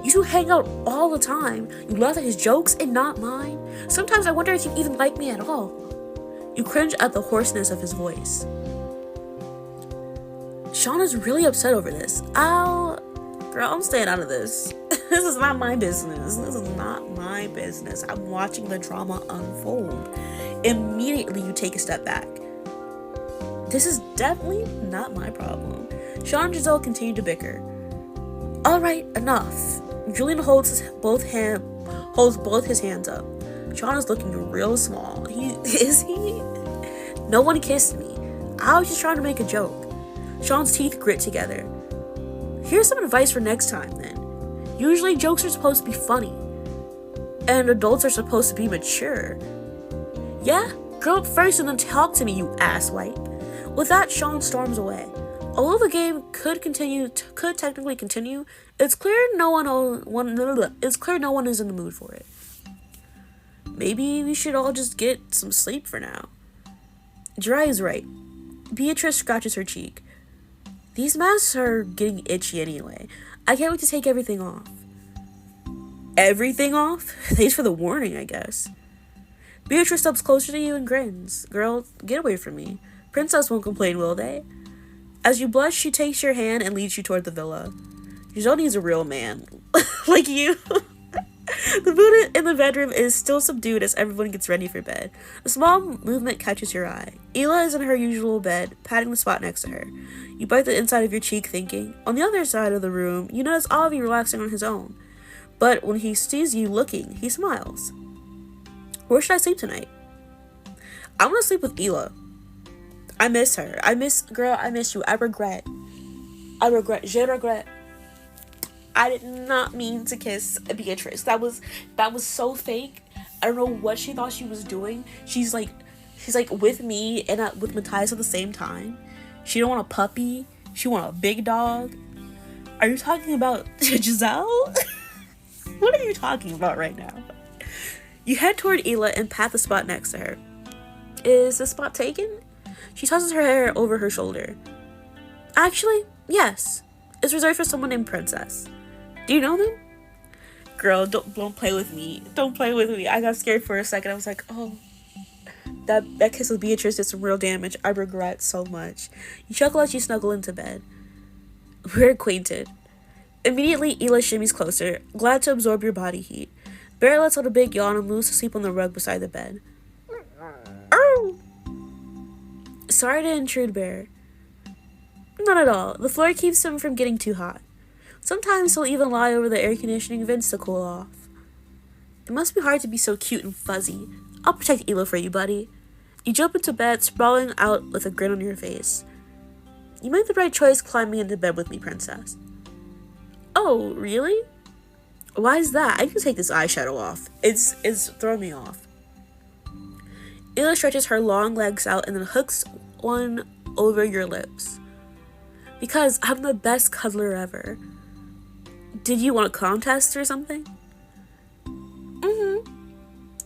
You two hang out all the time. You laugh at his jokes and not mine. Sometimes I wonder if you even like me at all. You cringe at the hoarseness of his voice. Sean is really upset over this. Girl, I'm staying out of this. This is not my business. This is not my business. I'm watching the drama unfold. Immediately, you take a step back. This is definitely not my problem. Sean and Giselle continue to bicker. Alright, enough. Julian holds both his hands up. Sean is looking real small. Is he? No one kissed me. I was just trying to make a joke. Sean's teeth grit together. Here's some advice for next time, then. Usually jokes are supposed to be funny. And adults are supposed to be mature. Yeah? Grow up first and then talk to me, you asswipe. With that, Sean storms away. Although the game could technically continue, it's clear no one is in the mood for it. Maybe we should all just get some sleep for now. Jirai is right. Beatrice scratches her cheek. These masks are getting itchy anyway. I can't wait to take everything off. Everything off? Thanks for the warning, I guess. Beatrice steps closer to you and grins. Girl, get away from me. Princess won't complain, will they? As you blush, she takes your hand and leads you toward the villa. Giselle needs a real man. Like you. The mood in the bedroom is still subdued as everyone gets ready for bed. A small movement catches your eye. Ela is in her usual bed, patting the spot next to her. You bite the inside of your cheek, thinking. On the other side of the room, you notice Avi relaxing on his own. But when he sees you looking, he smiles. Where should I sleep tonight? I want to sleep with Ela. I miss her. I miss you. I regret. Je regrette. I did not mean to kiss Beatrice. That was so fake. I don't know what she thought she was doing. She's like with me and with Matthias at the same time. She don't want a puppy. She want a big dog. Are you talking about Giselle? What are you talking about right now? You head toward Ela and pat the spot next to her. Is the spot taken? She tosses her hair over her shoulder. Actually, yes. It's reserved for someone named Princess. Do you know them? Girl, don't play with me. Don't play with me. I got scared for a second. I was like, oh, that kiss with Beatrice did some real damage. I regret so much. You chuckle as you snuggle into bed. We're acquainted. Immediately, Ela shimmies closer, glad to absorb your body heat. Bear lets out a big yawn and moves to sleep on the rug beside the bed. Oh! Sorry to intrude, Bear. Not at all. The floor keeps him from getting too hot. Sometimes he'll even lie over the air conditioning vents to cool off. It must be hard to be so cute and fuzzy. I'll protect Ela for you, buddy. You jump into bed, sprawling out with a grin on your face. You made the right choice climbing into bed with me, Princess. Oh, really? Why is that? I can take this eyeshadow off. It's throwing me off. Ela stretches her long legs out and then hooks one over your lips. Because I'm the best cuddler ever. Did you want a contest or something?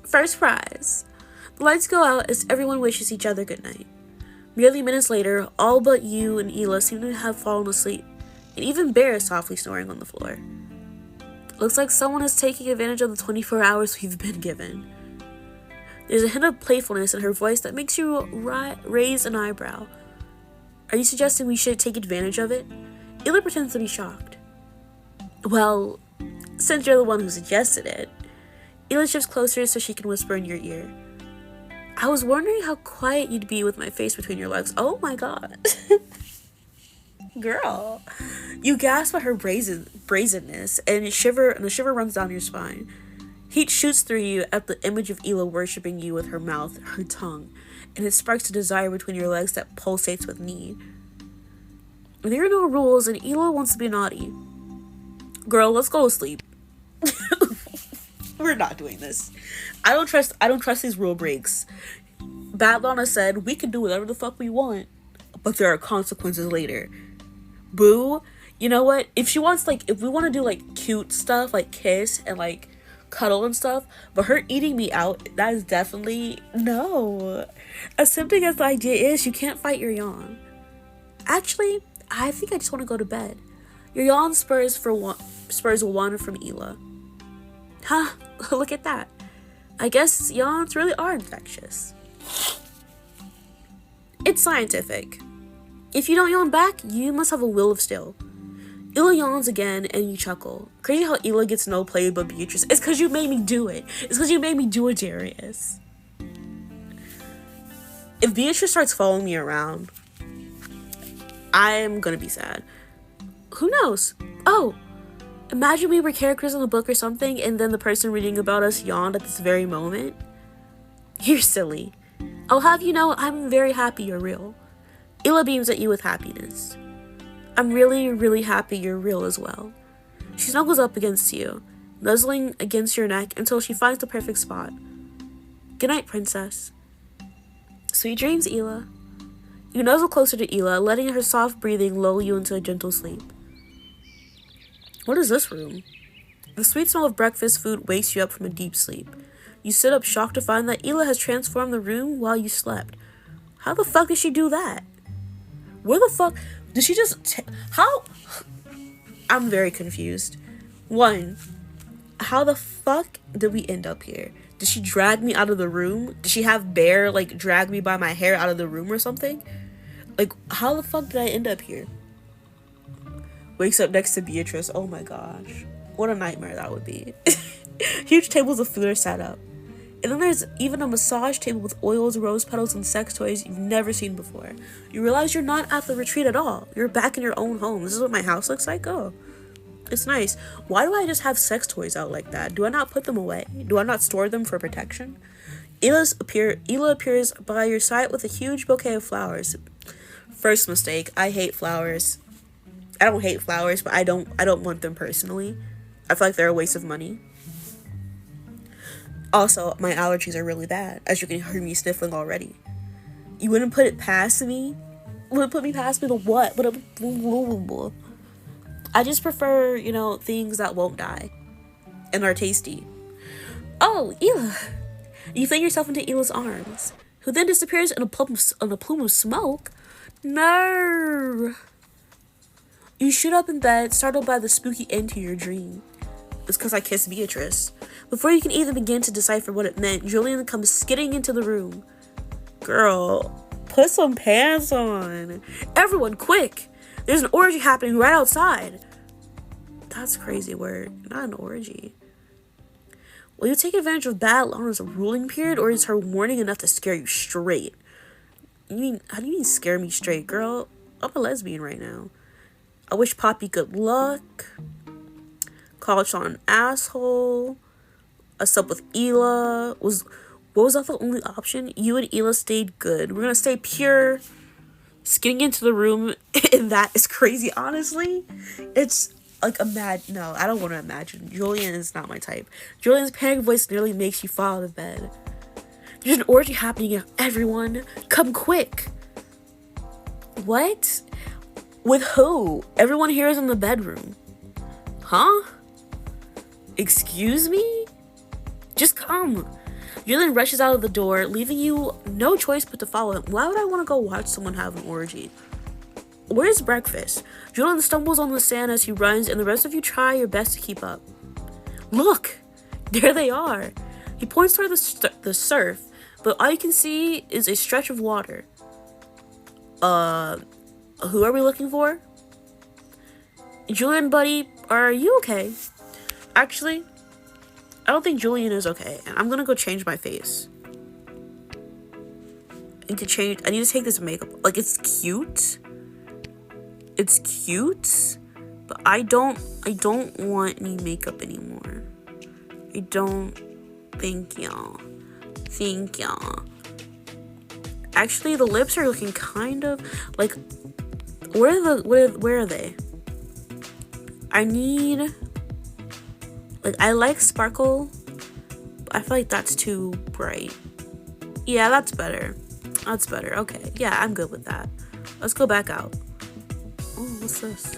First prize. The lights go out as everyone wishes each other good night. Merely minutes later, all but you and Ela seem to have fallen asleep, and even Bear is softly snoring on the floor. Looks like someone is taking advantage of the 24 hours we've been given. There's a hint of playfulness in her voice that makes you raise an eyebrow. Are you suggesting we should take advantage of it? Ela pretends to be shocked. Well, since you're the one who suggested it. Ela shifts closer so she can whisper in your ear. I was wondering how quiet you'd be with my face between your legs. Oh my god. Girl. You gasp at her brazenness, and the shiver runs down your spine. Heat shoots through you at the image of Ela worshipping you with her mouth, her tongue, and it sparks a desire between your legs that pulsates with need. There are no rules, and Ela wants to be naughty. Girl, let's go to sleep. We're not doing this. I don't trust these rule breaks. Batlana said we can do whatever the fuck we want, but there are consequences later. Boo. You know what? If we want to do like cute stuff, like kiss and like cuddle and stuff, but her eating me out, that is definitely no. As tempting as the idea is, you can't fight your yawn. Actually, I think I just want to go to bed. Your yawn spurs for one. spurs 1 from Hila. Huh, look at that. I guess yawns really are infectious. It's scientific. If you don't yawn back, you must have a will of steel. Hila yawns again and you chuckle. Crazy how Hila gets no play but Beatrice. It's because you made me do it. It's because you made me do it, Darius. If Beatrice starts following me around, I'm gonna be sad. Who knows? Oh, imagine we were characters in a book or something and then the person reading about us yawned at this very moment. You're silly. I'll have you know I'm very happy you're real. Hila beams at you with happiness. I'm really, really happy you're real as well. She snuggles up against you, nuzzling against your neck until she finds the perfect spot. Good night, princess. Sweet dreams, Hila. You nuzzle closer to Hila, letting her soft breathing lull you into a gentle sleep. What is this room? The sweet smell of breakfast food wakes you up from a deep sleep. You sit up shocked to find that Hila has transformed the room while you slept. How the fuck did she do that? Where the fuck did she just how? I'm very confused. 1, how the fuck did we end up here? Did she drag me out of the room? Did she have Bear, like, drag me by my hair out of the room or something? Like, how the fuck did I end up here? Wakes up next to Beatrice. Oh my gosh. What a nightmare that would be. Huge tables of food are set up. And then there's even a massage table with oils, rose petals, and sex toys you've never seen before. You realize you're not at the retreat at all. You're back in your own home. This is what my house looks like? Oh. It's nice. Why do I just have sex toys out like that? Do I not put them away? Do I not store them for protection? Hila appears by your side with a huge bouquet of flowers. First mistake. I hate flowers. I don't hate flowers, but I don't want them personally. I feel like they're a waste of money. Also, my allergies are really bad, as you can hear me sniffling already. You wouldn't put it past me? Wouldn't put me past me to what? I just prefer, things that won't die and are tasty. Oh, Hila. You fling yourself into Hila's arms, who then disappears in a plume of smoke. No. You shoot up in bed, startled by the spooky end to your dream. It's because I kissed Beatrice. Before you can even begin to decipher what it meant, Julian comes skidding into the room. Girl, put some pants on. Everyone, quick! There's an orgy happening right outside. That's a crazy word. Not an orgy. Will you take advantage of bad Lana's ruling period, or is her warning enough to scare you straight? How do you mean scare me straight, girl? I'm a lesbian right now. I wish Poppy good luck. Call Sean an asshole. I slept with Hila. What was that the only option? You and Hila stayed good. We're gonna stay pure. Skidding into the room, and that is crazy, honestly. It's like no, I don't want to imagine. Julian is not my type. Julian's panic voice nearly makes you fall out of bed. There's an orgy happening, everyone. Come quick. What? With who? Everyone here is in the bedroom. Huh? Excuse me? Just come. Julian rushes out of the door, leaving you no choice but to follow him. Why would I want to go watch someone have an orgy? Where's breakfast? Julian stumbles on the sand as he runs, and the rest of you try your best to keep up. Look! There they are! He points toward the surf, but all you can see is a stretch of water. Who are we looking for? Julian, buddy, are you okay? Actually, I don't think Julian is okay, and I'm gonna go change my face. I need to take this makeup. Like, it's cute. It's cute, but I don't want any makeup anymore. I don't. Thank y'all. Actually, the lips are looking kind of like. Where are they? I need. Like, I like sparkle, but I feel like that's too bright. Yeah, that's better. That's better. Okay. Yeah, I'm good with that. Let's go back out. Oh, what's this?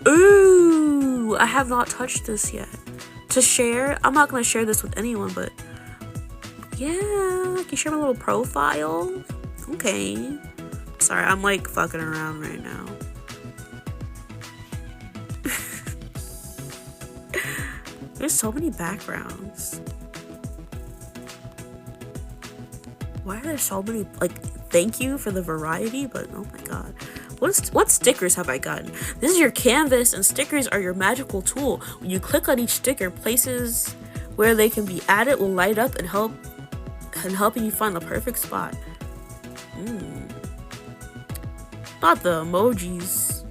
Ooh, I have not touched this yet. To share? I'm not going to share this with anyone, but yeah, can you share my little profile? Okay. Sorry, I'm like fucking around right now. There's so many backgrounds. Why are there so many, like, thank you for the variety, but oh my god. What stickers have I gotten? This is your canvas, and stickers are your magical tool. When you click on each sticker, places where they can be added will light up and helping you find the perfect spot. Not the emojis.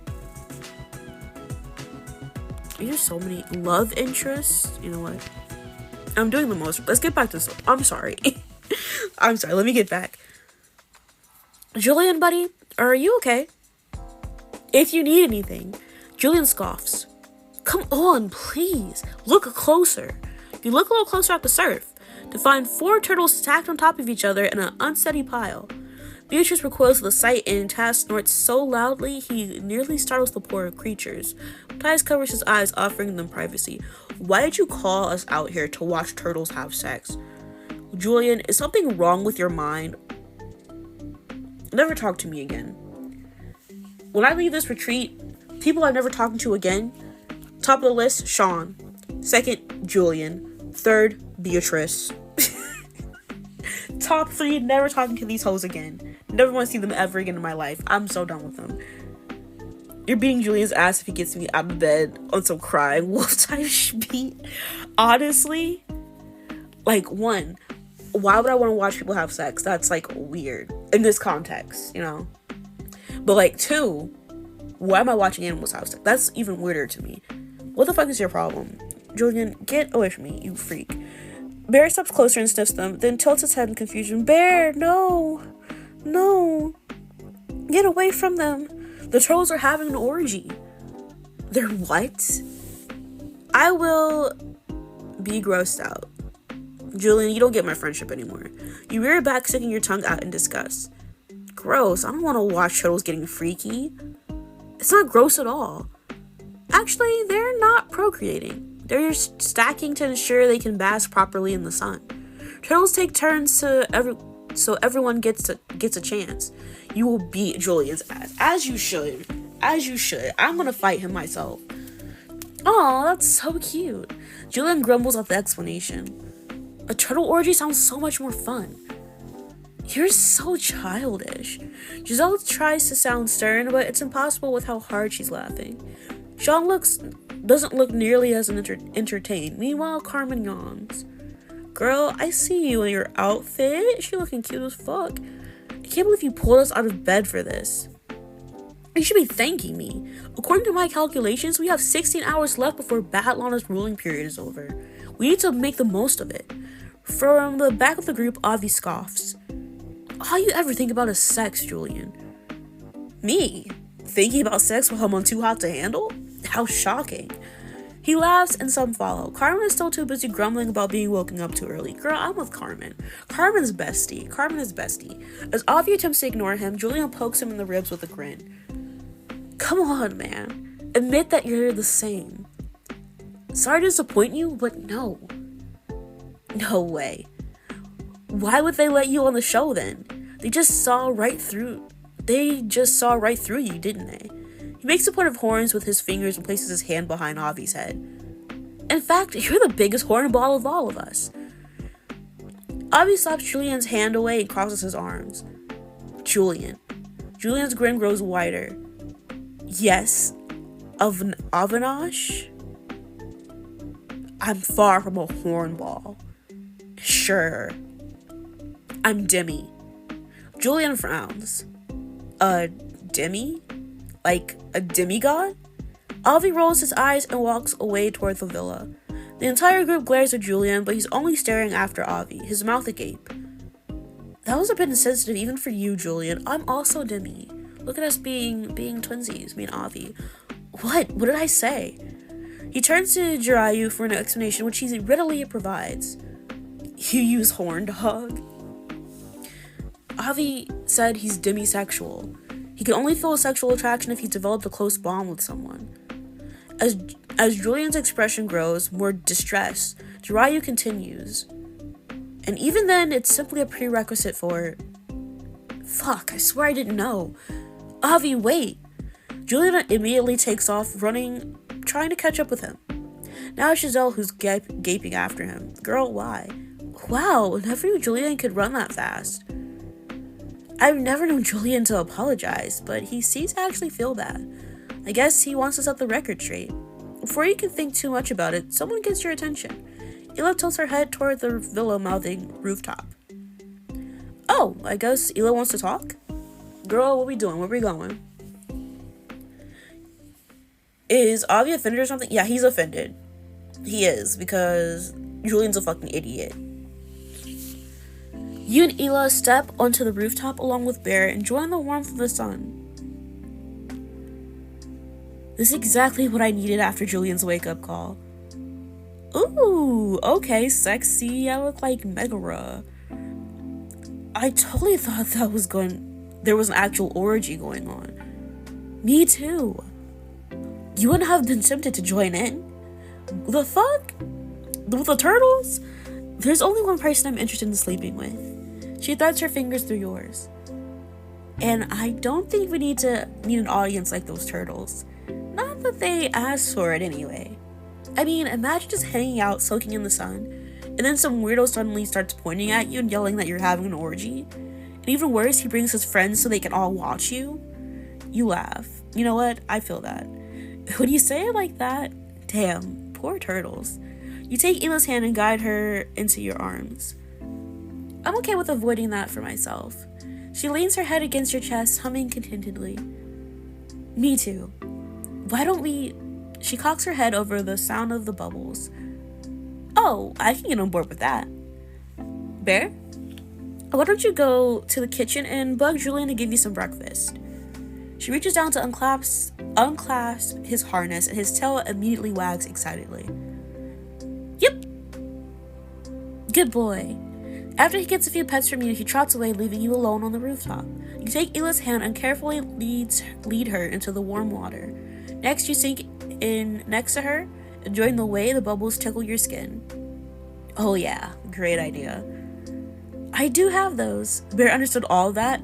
There's just so many love interests. You know what? I'm doing the most. Let's get back to this. I'm sorry. I'm sorry. Let me get back. Julian, buddy, are you okay? If you need anything, Julian scoffs. Come on, please. Look closer. You look a little closer at the surf to find 4 turtles stacked on top of each other in an unsteady pile. Beatrice recoils at the sight and Taz snorts so loudly he nearly startles the poor creatures. Taz covers his eyes, offering them privacy. Why did you call us out here to watch turtles have sex? Julian, is something wrong with your mind? Never talk to me again. When I leave this retreat, people I'm never talking to again. Top of the list, Sean. Second, Julian. Third, Beatrice. Top 3, never talking to these hoes again. Never want to see them ever again in my life. I'm so done with them. You're beating Julian's ass if he gets me out of bed on some crying wolf type beat. Honestly, like, 1, why would I want to watch people have sex? That's, like, weird in this context, you know? But, like, 2, why am I watching animals have sex? That's even weirder to me. What the fuck is your problem? Julian, get away from me, you freak. Bear steps closer and sniffs them, then tilts his head in confusion. Bear, no. No. Get away from them. The turtles are having an orgy. They're what? I will be grossed out. Julian, you don't get my friendship anymore. You rear back, sticking your tongue out in disgust. Gross. I don't want to watch turtles getting freaky. It's not gross at all. Actually, they're not procreating. They're just stacking to ensure they can bask properly in the sun. Turtles take turns so everyone gets a chance. You will beat Julian's ass. As you should. As you should. I'm gonna fight him myself. Aw, that's so cute. Julian grumbles at the explanation. A turtle orgy sounds so much more fun. You're so childish. Giselle tries to sound stern, but it's impossible with how hard she's laughing. Sean doesn't look nearly as entertained. Meanwhile, Carmen yawns. Girl, I see you in your outfit. She looking cute as fuck. I can't believe you pulled us out of bed for this. You should be thanking me. According to my calculations, we have 16 hours left before Batlana's ruling period is over. We need to make the most of it. From the back of the group, Avi scoffs. All you ever think about is sex, Julian. Me? Thinking about sex while I'm too hot to handle? How shocking. He laughs and some follow. Carmen is still too busy grumbling about being woken up too early. Girl, I'm with Carmen. Carmen is bestie. As Avi attempts to ignore him, Julian pokes him in the ribs with a grin. Come on, man. Admit that you're the same. Sorry to disappoint you, but no. No way. Why would they let you on the show then? They just saw right through you, didn't they? He makes a point of horns with his fingers and places his hand behind Avi's head. In fact, you're the biggest hornball of all of us. Avi slaps Julian's hand away and crosses his arms. Julian's grin grows wider. Yes, Avinash? I'm far from a hornball. Sure. I'm Demi. Julian frowns. Demi? Like a demigod? Avi rolls his eyes and walks away toward the villa. The entire group glares at Julian, but he's only staring after Avi, his mouth agape. That was a bit insensitive even for you, Julian. I'm also Demi. Look at us being twinsies, me and Avi. What did I say? He turns to Jiraiya for an explanation, which he readily provides. You use horn dog? Avi said he's demisexual. He can only feel a sexual attraction if he's developed a close bond with someone. As Julian's expression grows more distressed, Jiraiya continues. And even then, it's simply a prerequisite for... Fuck, I swear I didn't know. Avi, wait! Julian immediately takes off, running, trying to catch up with him. Now it's Giselle who's gaping after him. Girl, why? Wow, never knew Julian could run that fast. I've never known Julian to apologize, but he seems to actually feel bad. I guess he wants to set the record straight. Before you can think too much about it, someone gets your attention. Hila tilts her head toward the villa-mouthing rooftop. Oh, I guess Hila wants to talk? Girl, what we doing? Where we going? Is Avi offended or something? Yeah, he's offended. He is, because Julian's a fucking idiot. You and Hila step onto the rooftop along with Bear, enjoying the warmth of the sun. This is exactly what I needed after Julian's wake-up call. Ooh, okay, sexy. I look like Megara. I totally thought there was an actual orgy going on. Me too. You wouldn't have been tempted to join in? The fuck? With the turtles? There's only one person I'm interested in sleeping with. She threads her fingers through yours. And I don't think we need an audience like those turtles. Not that they asked for it anyway. I mean, imagine just hanging out, soaking in the sun, and then some weirdo suddenly starts pointing at you and yelling that you're having an orgy. And even worse, he brings his friends so they can all watch you. You laugh. You know what? I feel that. When you say it like that, damn, poor turtles. You take Hila's hand and guide her into your arms. I'm okay with avoiding that for myself. She leans her head against your chest, humming contentedly. Me too. Why don't we... She cocks her head over the sound of the bubbles. Oh, I can get on board with that. Bear? Why don't you go to the kitchen and bug Julian to give you some breakfast? She reaches down to unclasp his harness, and his tail immediately wags excitedly. Yep. Good boy. After he gets a few pets from you, he trots away, leaving you alone on the rooftop. You take Hila's hand and carefully lead her into the warm water. Next, you sink in next to her, enjoying the way the bubbles tickle your skin. Oh yeah, great idea. I do have those. Bear understood all of that.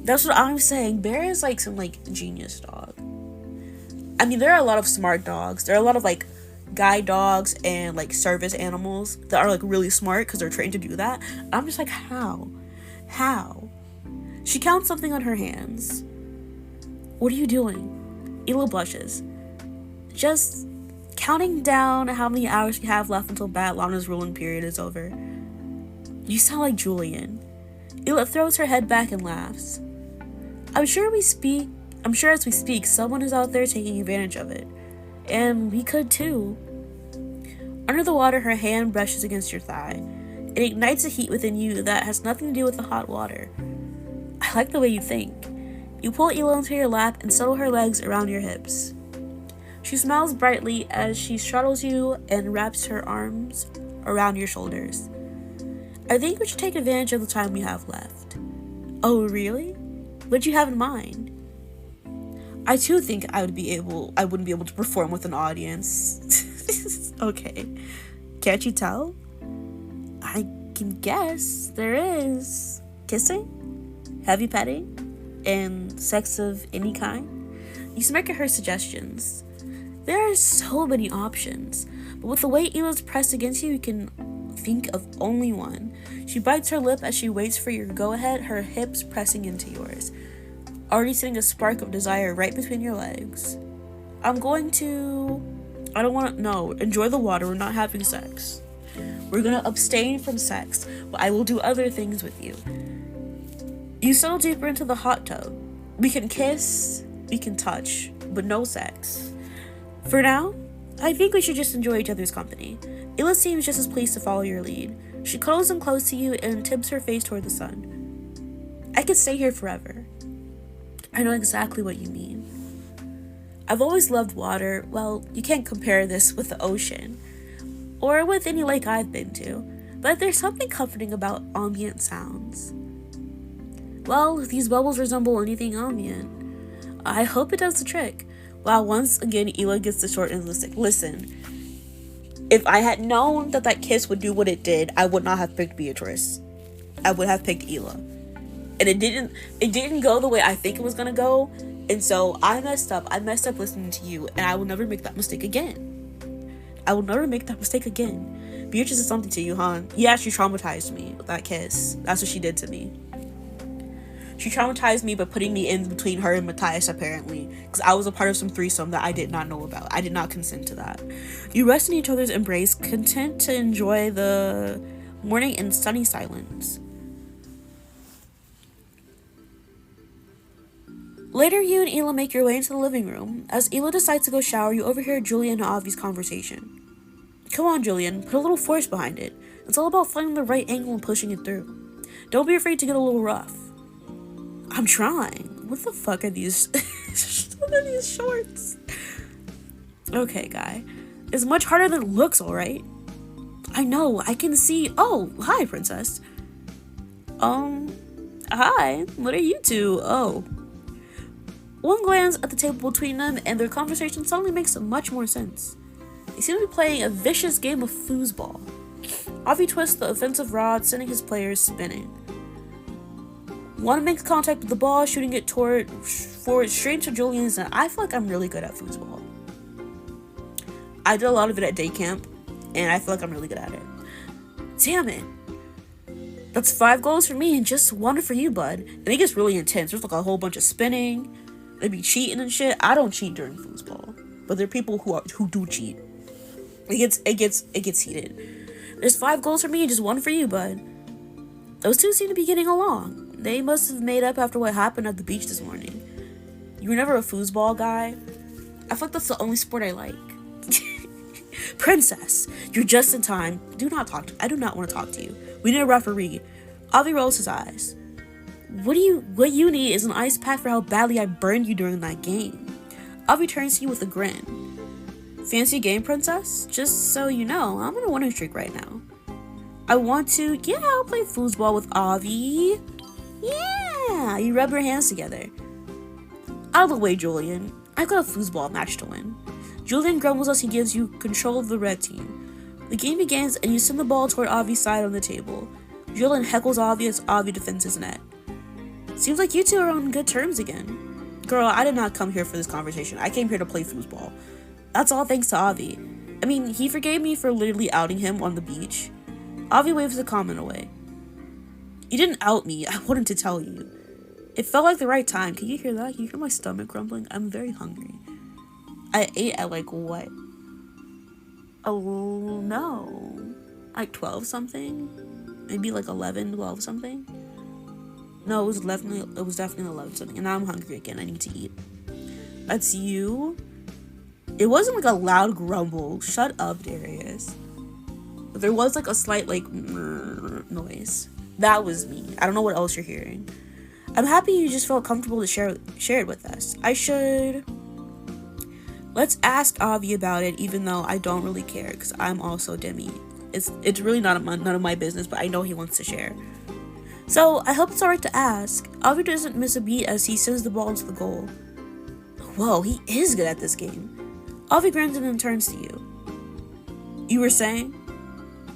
That's what I'm saying. Bear is like some genius dog. I mean, there are a lot of smart dogs. There are a lot of guide dogs and service animals that are really smart because they're trained to do that. I'm just like, how? She counts something on her hands. What are you doing? Hila blushes. Just counting down how many hours you have left until Bat Lana's ruling period is over. You sound like Julian. Hila throws her head back and laughs. I'm sure as we speak, someone is out there taking advantage of it. And we could too. Under the water, her hand brushes against your thigh. It ignites a heat within you that has nothing to do with the hot water. I like the way you think. You pull Hila into your lap and settle her legs around your hips. She smiles brightly as she straddles you and wraps her arms around your shoulders. I think we should take advantage of the time we have left. Oh, really? What did you have in mind? I too think I wouldn't be able to perform with an audience. Okay. Can't you tell? I can guess there is kissing, heavy petting, and sex of any kind. You smirk at her suggestions. There are so many options, but with the way Hila's pressed against you can think of only one. She bites her lip as she waits for your go-ahead, her hips pressing into yours, already setting a spark of desire right between your legs. Enjoy the water. We're not having sex. We're gonna abstain from sex, but I will do other things with you. You settle deeper into the hot tub. We can kiss, we can touch, but no sex. For now, I think we should just enjoy each other's company. Hila seems just as pleased to follow your lead. She cuddles him close to you and tips her face toward the sun. I could stay here forever. I know exactly what you mean. I've always loved water. Well, you can't compare this with the ocean, or with any lake I've been to, but there's something comforting about ambient sounds. Well, these bubbles resemble anything ambient. I hope it does the trick. Wow, once again, Hila gets the short end of the stick. Listen, if I had known that kiss would do what it did, I would not have picked Beatrice. I would have picked Hila. And it didn't go the way I think it was gonna go, and so I messed up listening to you, and I will never make that mistake again. I will never make that mistake again. Beatrice is something to you, huh? Yeah, she traumatized me with that kiss. That's what she did to me. She traumatized me by putting me in between her and Matthias, apparently, because I was a part of some threesome that I did not know about. I did not consent to that. You rest in each other's embrace, content to enjoy the morning in sunny silence. Later, you and Hila make your way into the living room. As Hila decides to go shower, you overhear Julian and Avi's conversation. Come on, Julian, put a little force behind it. It's all about finding the right angle and pushing it through. Don't be afraid to get a little rough. I'm trying. What the fuck are these? What are these shorts? Okay, guy. It's much harder than it looks, alright? I know, I can see. Oh, hi, princess. Hi. What are you two? Oh. One glance at the table between them, and their conversation suddenly makes much more sense. They seem to be playing a vicious game of foosball. Avi twists the offensive rod, sending his players spinning. One makes contact with the ball, shooting it forward straight into Julian's net. I feel like I'm really good at foosball. I did a lot of it at day camp, and I feel like I'm really good at it. Damn it. That's 5 goals for me and just 1 for you, bud. And it gets really intense. There's like a whole bunch of spinning. They be cheating and shit. I don't cheat during foosball, but there are people who do cheat. It gets heated. There's 5 goals for me and just 1 for you, bud. Those two seem to be getting along. They must have made up after what happened at the beach this morning. You were never a foosball guy? I feel like that's the only sport I like. Princess, you're just in time. I do not want to talk to you. We need a referee. Avi rolls his eyes. What you need is an ice pack for how badly I burned you during that game. Avi turns to you with a grin. Fancy a game, princess? Just so you know, I'm on a winning streak right now. I'll play foosball with Avi. Yeah, you rub your hands together. Out of the way, Julian. I've got a foosball match to win. Julian grumbles as he gives you control of the red team. The game begins and you send the ball toward Avi's side on the table. Julian heckles Avi as Avi defends his net. Seems like you two are on good terms again. Girl, I did not come here for this conversation. I came here to play foosball. That's all thanks to Avi. I mean, he forgave me for literally outing him on the beach. Avi waves the comment away. You didn't out me. I wanted to tell you. It felt like the right time. Can you hear that? Can you hear my stomach grumbling? I'm very hungry. I ate at like what? Oh no. Like 12 something? Maybe like 11, 12 something? No, it was definitely 11 something. And now I'm hungry again. I need to eat. That's you? It wasn't like a loud grumble. Shut up, Darius. But there was like a slight like noise. That was me. I don't know what else you're hearing. I'm happy you just felt comfortable to share it with us. Let's ask Avi about it, even though I don't really care, because I'm also Demi. It's really none of my business, but I know he wants to share. So, I hope it's alright to ask. Avi doesn't miss a beat as he sends the ball into the goal. Whoa, he is good at this game. Avi grins and then turns to you. You were saying?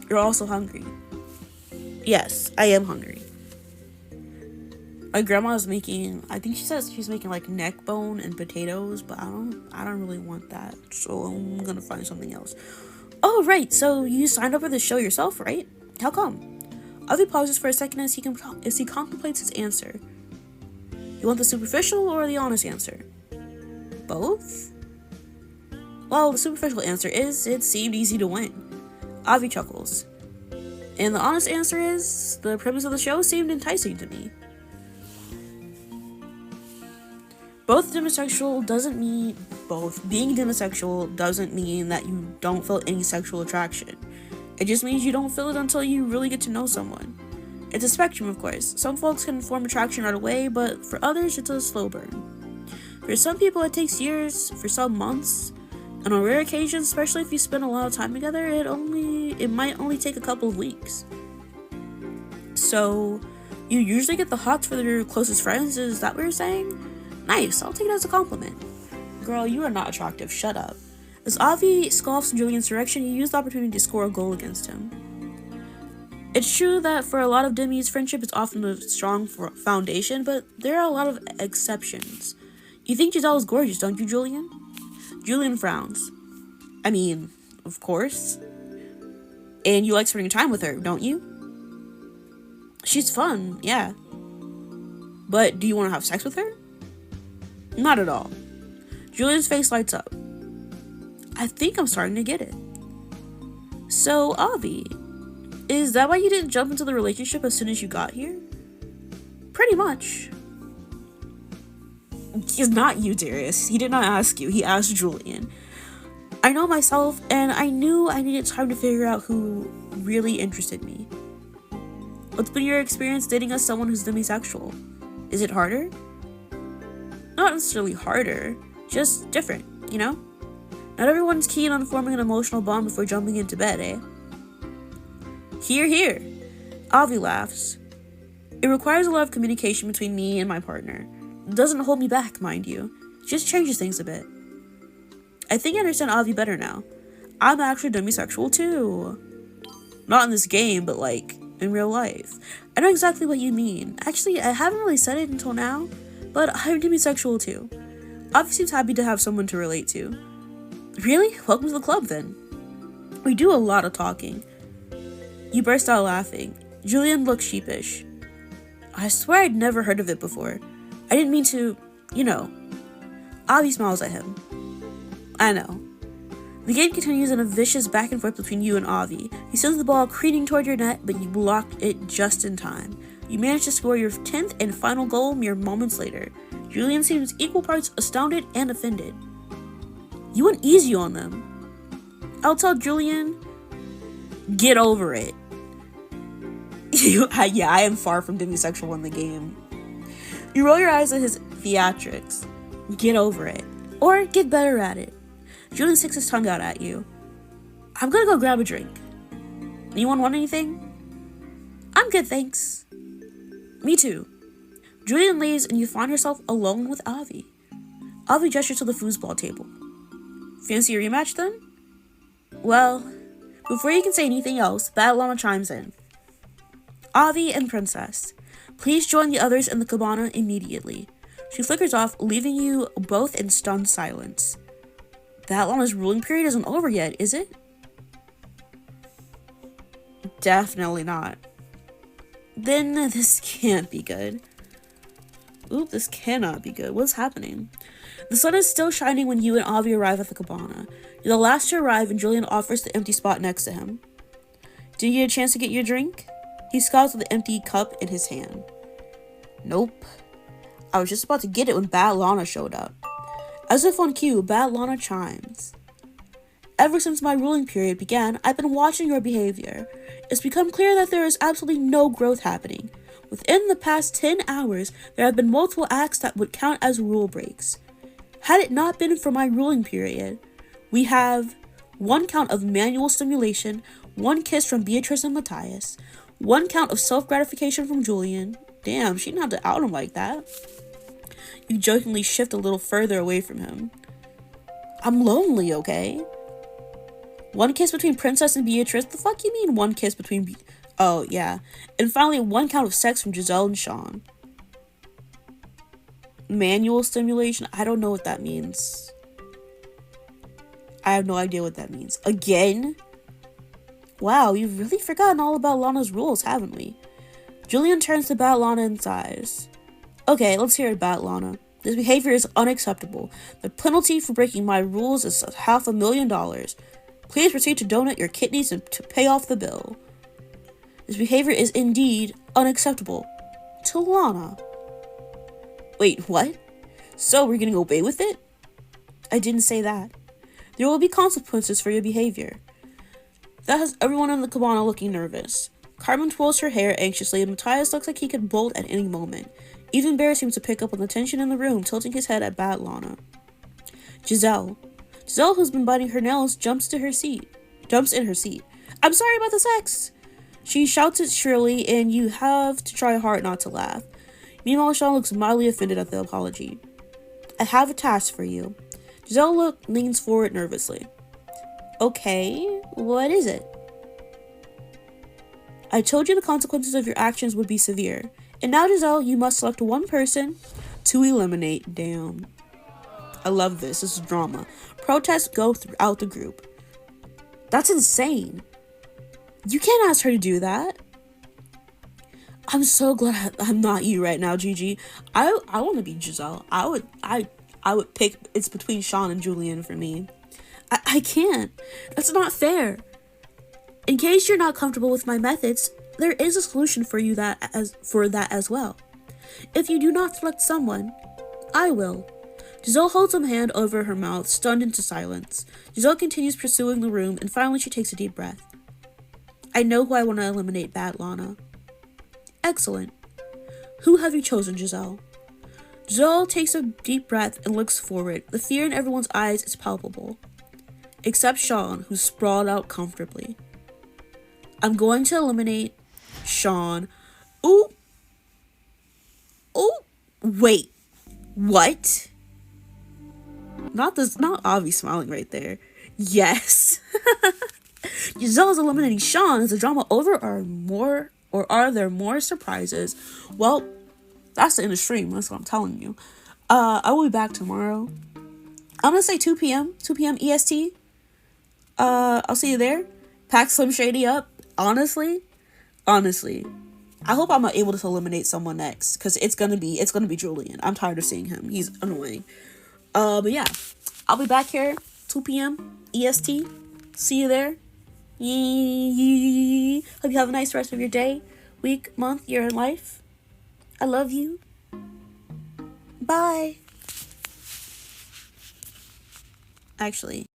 You're also hungry. Yes, I am hungry. My grandma was making, I think she says she's making like neck bone and potatoes, but I don't really want that, so I'm gonna find something else. Oh, right, so you signed up for the show yourself, right? How come? Avi pauses for a second as he contemplates his answer. You want the superficial or the honest answer? Both? Well, the superficial answer is, it seemed easy to win. Avi chuckles. And the honest answer is, the premise of the show seemed enticing to me. Being demisexual doesn't mean that you don't feel any sexual attraction. It just means you don't feel it until you really get to know someone. It's a spectrum, of course. Some folks can form attraction right away, but for others, it's a slow burn. For some people, it takes years, for some months, and on rare occasions, especially if you spend a lot of time together, it might only take a couple of weeks. So, you usually get the hots for your closest friends, is that what you're saying? Nice, I'll take it as a compliment. Girl, you are not attractive, shut up. As Avi scoffs in Julian's direction, you use the opportunity to score a goal against him. It's true that for a lot of Demi's, friendship is often a strong foundation, but there are a lot of exceptions. You think Giselle is gorgeous, don't you, Julian? Julian frowns. I mean, Of course. And you like spending time with her, don't you? She's fun, yeah. But do you want to have sex with her? Not at all. Julian's face lights up. I think I'm starting to get it. So, Avi, is that why you didn't jump into the relationship as soon as you got here? Pretty much. It's not you, Darius. He did not ask you. He asked Julian. I know myself, and I knew I needed time to figure out who really interested me. What's been your experience dating as someone who's demisexual? Is it harder? Not necessarily harder, just different, you know? Not everyone's keen on forming an emotional bond before jumping into bed, eh? Hear, hear. Avi laughs. It requires a lot of communication between me and my partner. It doesn't hold me back, mind you. It just changes things a bit. I think I understand Avi better now. I'm actually demisexual too. Not in this game, but like, in real life. I know exactly what you mean. Actually, I haven't really said it until now, but I'm demisexual too. Avi seems happy to have someone to relate to. Really? Welcome to the club then. We do a lot of talking. You burst out laughing. Julian looks sheepish. I swear I'd never heard of it before. I didn't mean to, you know. Avi smiles at him. I know. The game continues in a vicious back and forth between you and Avi. He sends the ball careening toward your net, but you blocked it just in time. You manage to score your 10th and final goal mere moments later. Julian seems equal parts astounded and offended. You went easy on them. I'll tell Julian, get over it. Yeah, I am far from demisexual in the game. You roll your eyes at his theatrics. Get over it. Or get better at it. Julian sticks his tongue out at you. I'm gonna go grab a drink. Anyone want anything? I'm good, thanks. Me too. Julian leaves and you find yourself alone with Avi. Avi gestures to the foosball table. Fancy a rematch then? Well, before you can say anything else, Batalana chimes in. Avi and Princess, please join the others in the cabana immediately. She flickers off, leaving you both in stunned silence. Batalana's ruling period isn't over yet, is it? Definitely not. Then this can't be good. Oop, this cannot be good. What's happening? The sun is still shining when you and Avi arrive at the cabana. You're the last to arrive and Julian offers the empty spot next to him. Did you get a chance to get your drink? He scowls with the empty cup in his hand. Nope. I was just about to get it when Batalana showed up. As if on cue, Batalana chimes. Ever since my ruling period began, I've been watching your behavior. It's become clear that there is absolutely no growth happening. Within the past 10 hours, there have been multiple acts that would count as rule breaks. Had it not been for my ruling period, we have 1 count of manual stimulation, 1 kiss from Beatrice and Matthias, 1 count of self-gratification from Julian. Damn, she didn't have to out him like that. You jokingly shift a little further away from him. I'm lonely, okay? 1 kiss between Princess and Beatrice. The fuck you mean 1 kiss between Oh, yeah. And finally, 1 count of sex from Giselle and Sean. Manual stimulation? I don't know what that means. I have no idea what that means. Again? Wow, you've really forgotten all about Lana's rules, haven't we? Julian turns to Batalana and sighs. Okay, let's hear it, Batalana. This behavior is unacceptable. The penalty for breaking my rules is $500,000. Please proceed to donate your kidneys and to pay off the bill. This behavior is indeed unacceptable. To Lana. Wait, what? So we're gonna obey with it? I didn't say that. There will be consequences for your behavior. That has everyone in the cabana looking nervous. Carmen twirls her hair anxiously and Matthias looks like he could bolt at any moment. Even Bear seems to pick up on the tension in the room, tilting his head at Batalana. Giselle, who's been biting her nails, jumps in her seat. I'm sorry about the sex! She shouts it shrilly, and you have to try hard not to laugh. Meanwhile, Sean looks mildly offended at the apology. I have a task for you. Giselle leans forward nervously. Okay, what is it? I told you the consequences of your actions would be severe. And now, Giselle, you must select 1 person to eliminate. Damn. I love this. This is drama. Protests go throughout the group. That's insane. You can't ask her to do that. I'm so glad I'm not you right now, Gigi. I want to be Giselle. I would pick, it's between Sean and Julian for me. I can't. That's not fair. In case you're not comfortable with my methods, there is a solution for that as well. If you do not select someone, I will. Giselle holds her hand over her mouth, stunned into silence. Giselle continues pursuing the room, and finally she takes a deep breath. I know who I want to eliminate, Bad Lana. Excellent. Who have you chosen, Giselle? Giselle takes a deep breath and looks forward. The fear in everyone's eyes is palpable. Except Sean, who's sprawled out comfortably. I'm going to eliminate Sean. Ooh. Ooh. Wait. What? Not Avi smiling right there. Yes. Giselle's eliminating Sean. Is the drama over or are there more surprises? Well, that's the end of stream. That's what I'm telling you. I will be back tomorrow. I'm gonna say 2 p.m. EST. I'll see you there. Pack Slim Shady up. Honestly, I hope I'm able to eliminate someone next, because it's gonna be Julian. I'm tired of seeing him. He's annoying. But yeah, I'll be back here 2 p.m. EST. See you there. Hope you have a nice rest of your day, week, month, year, and life. I love you. Bye. Actually.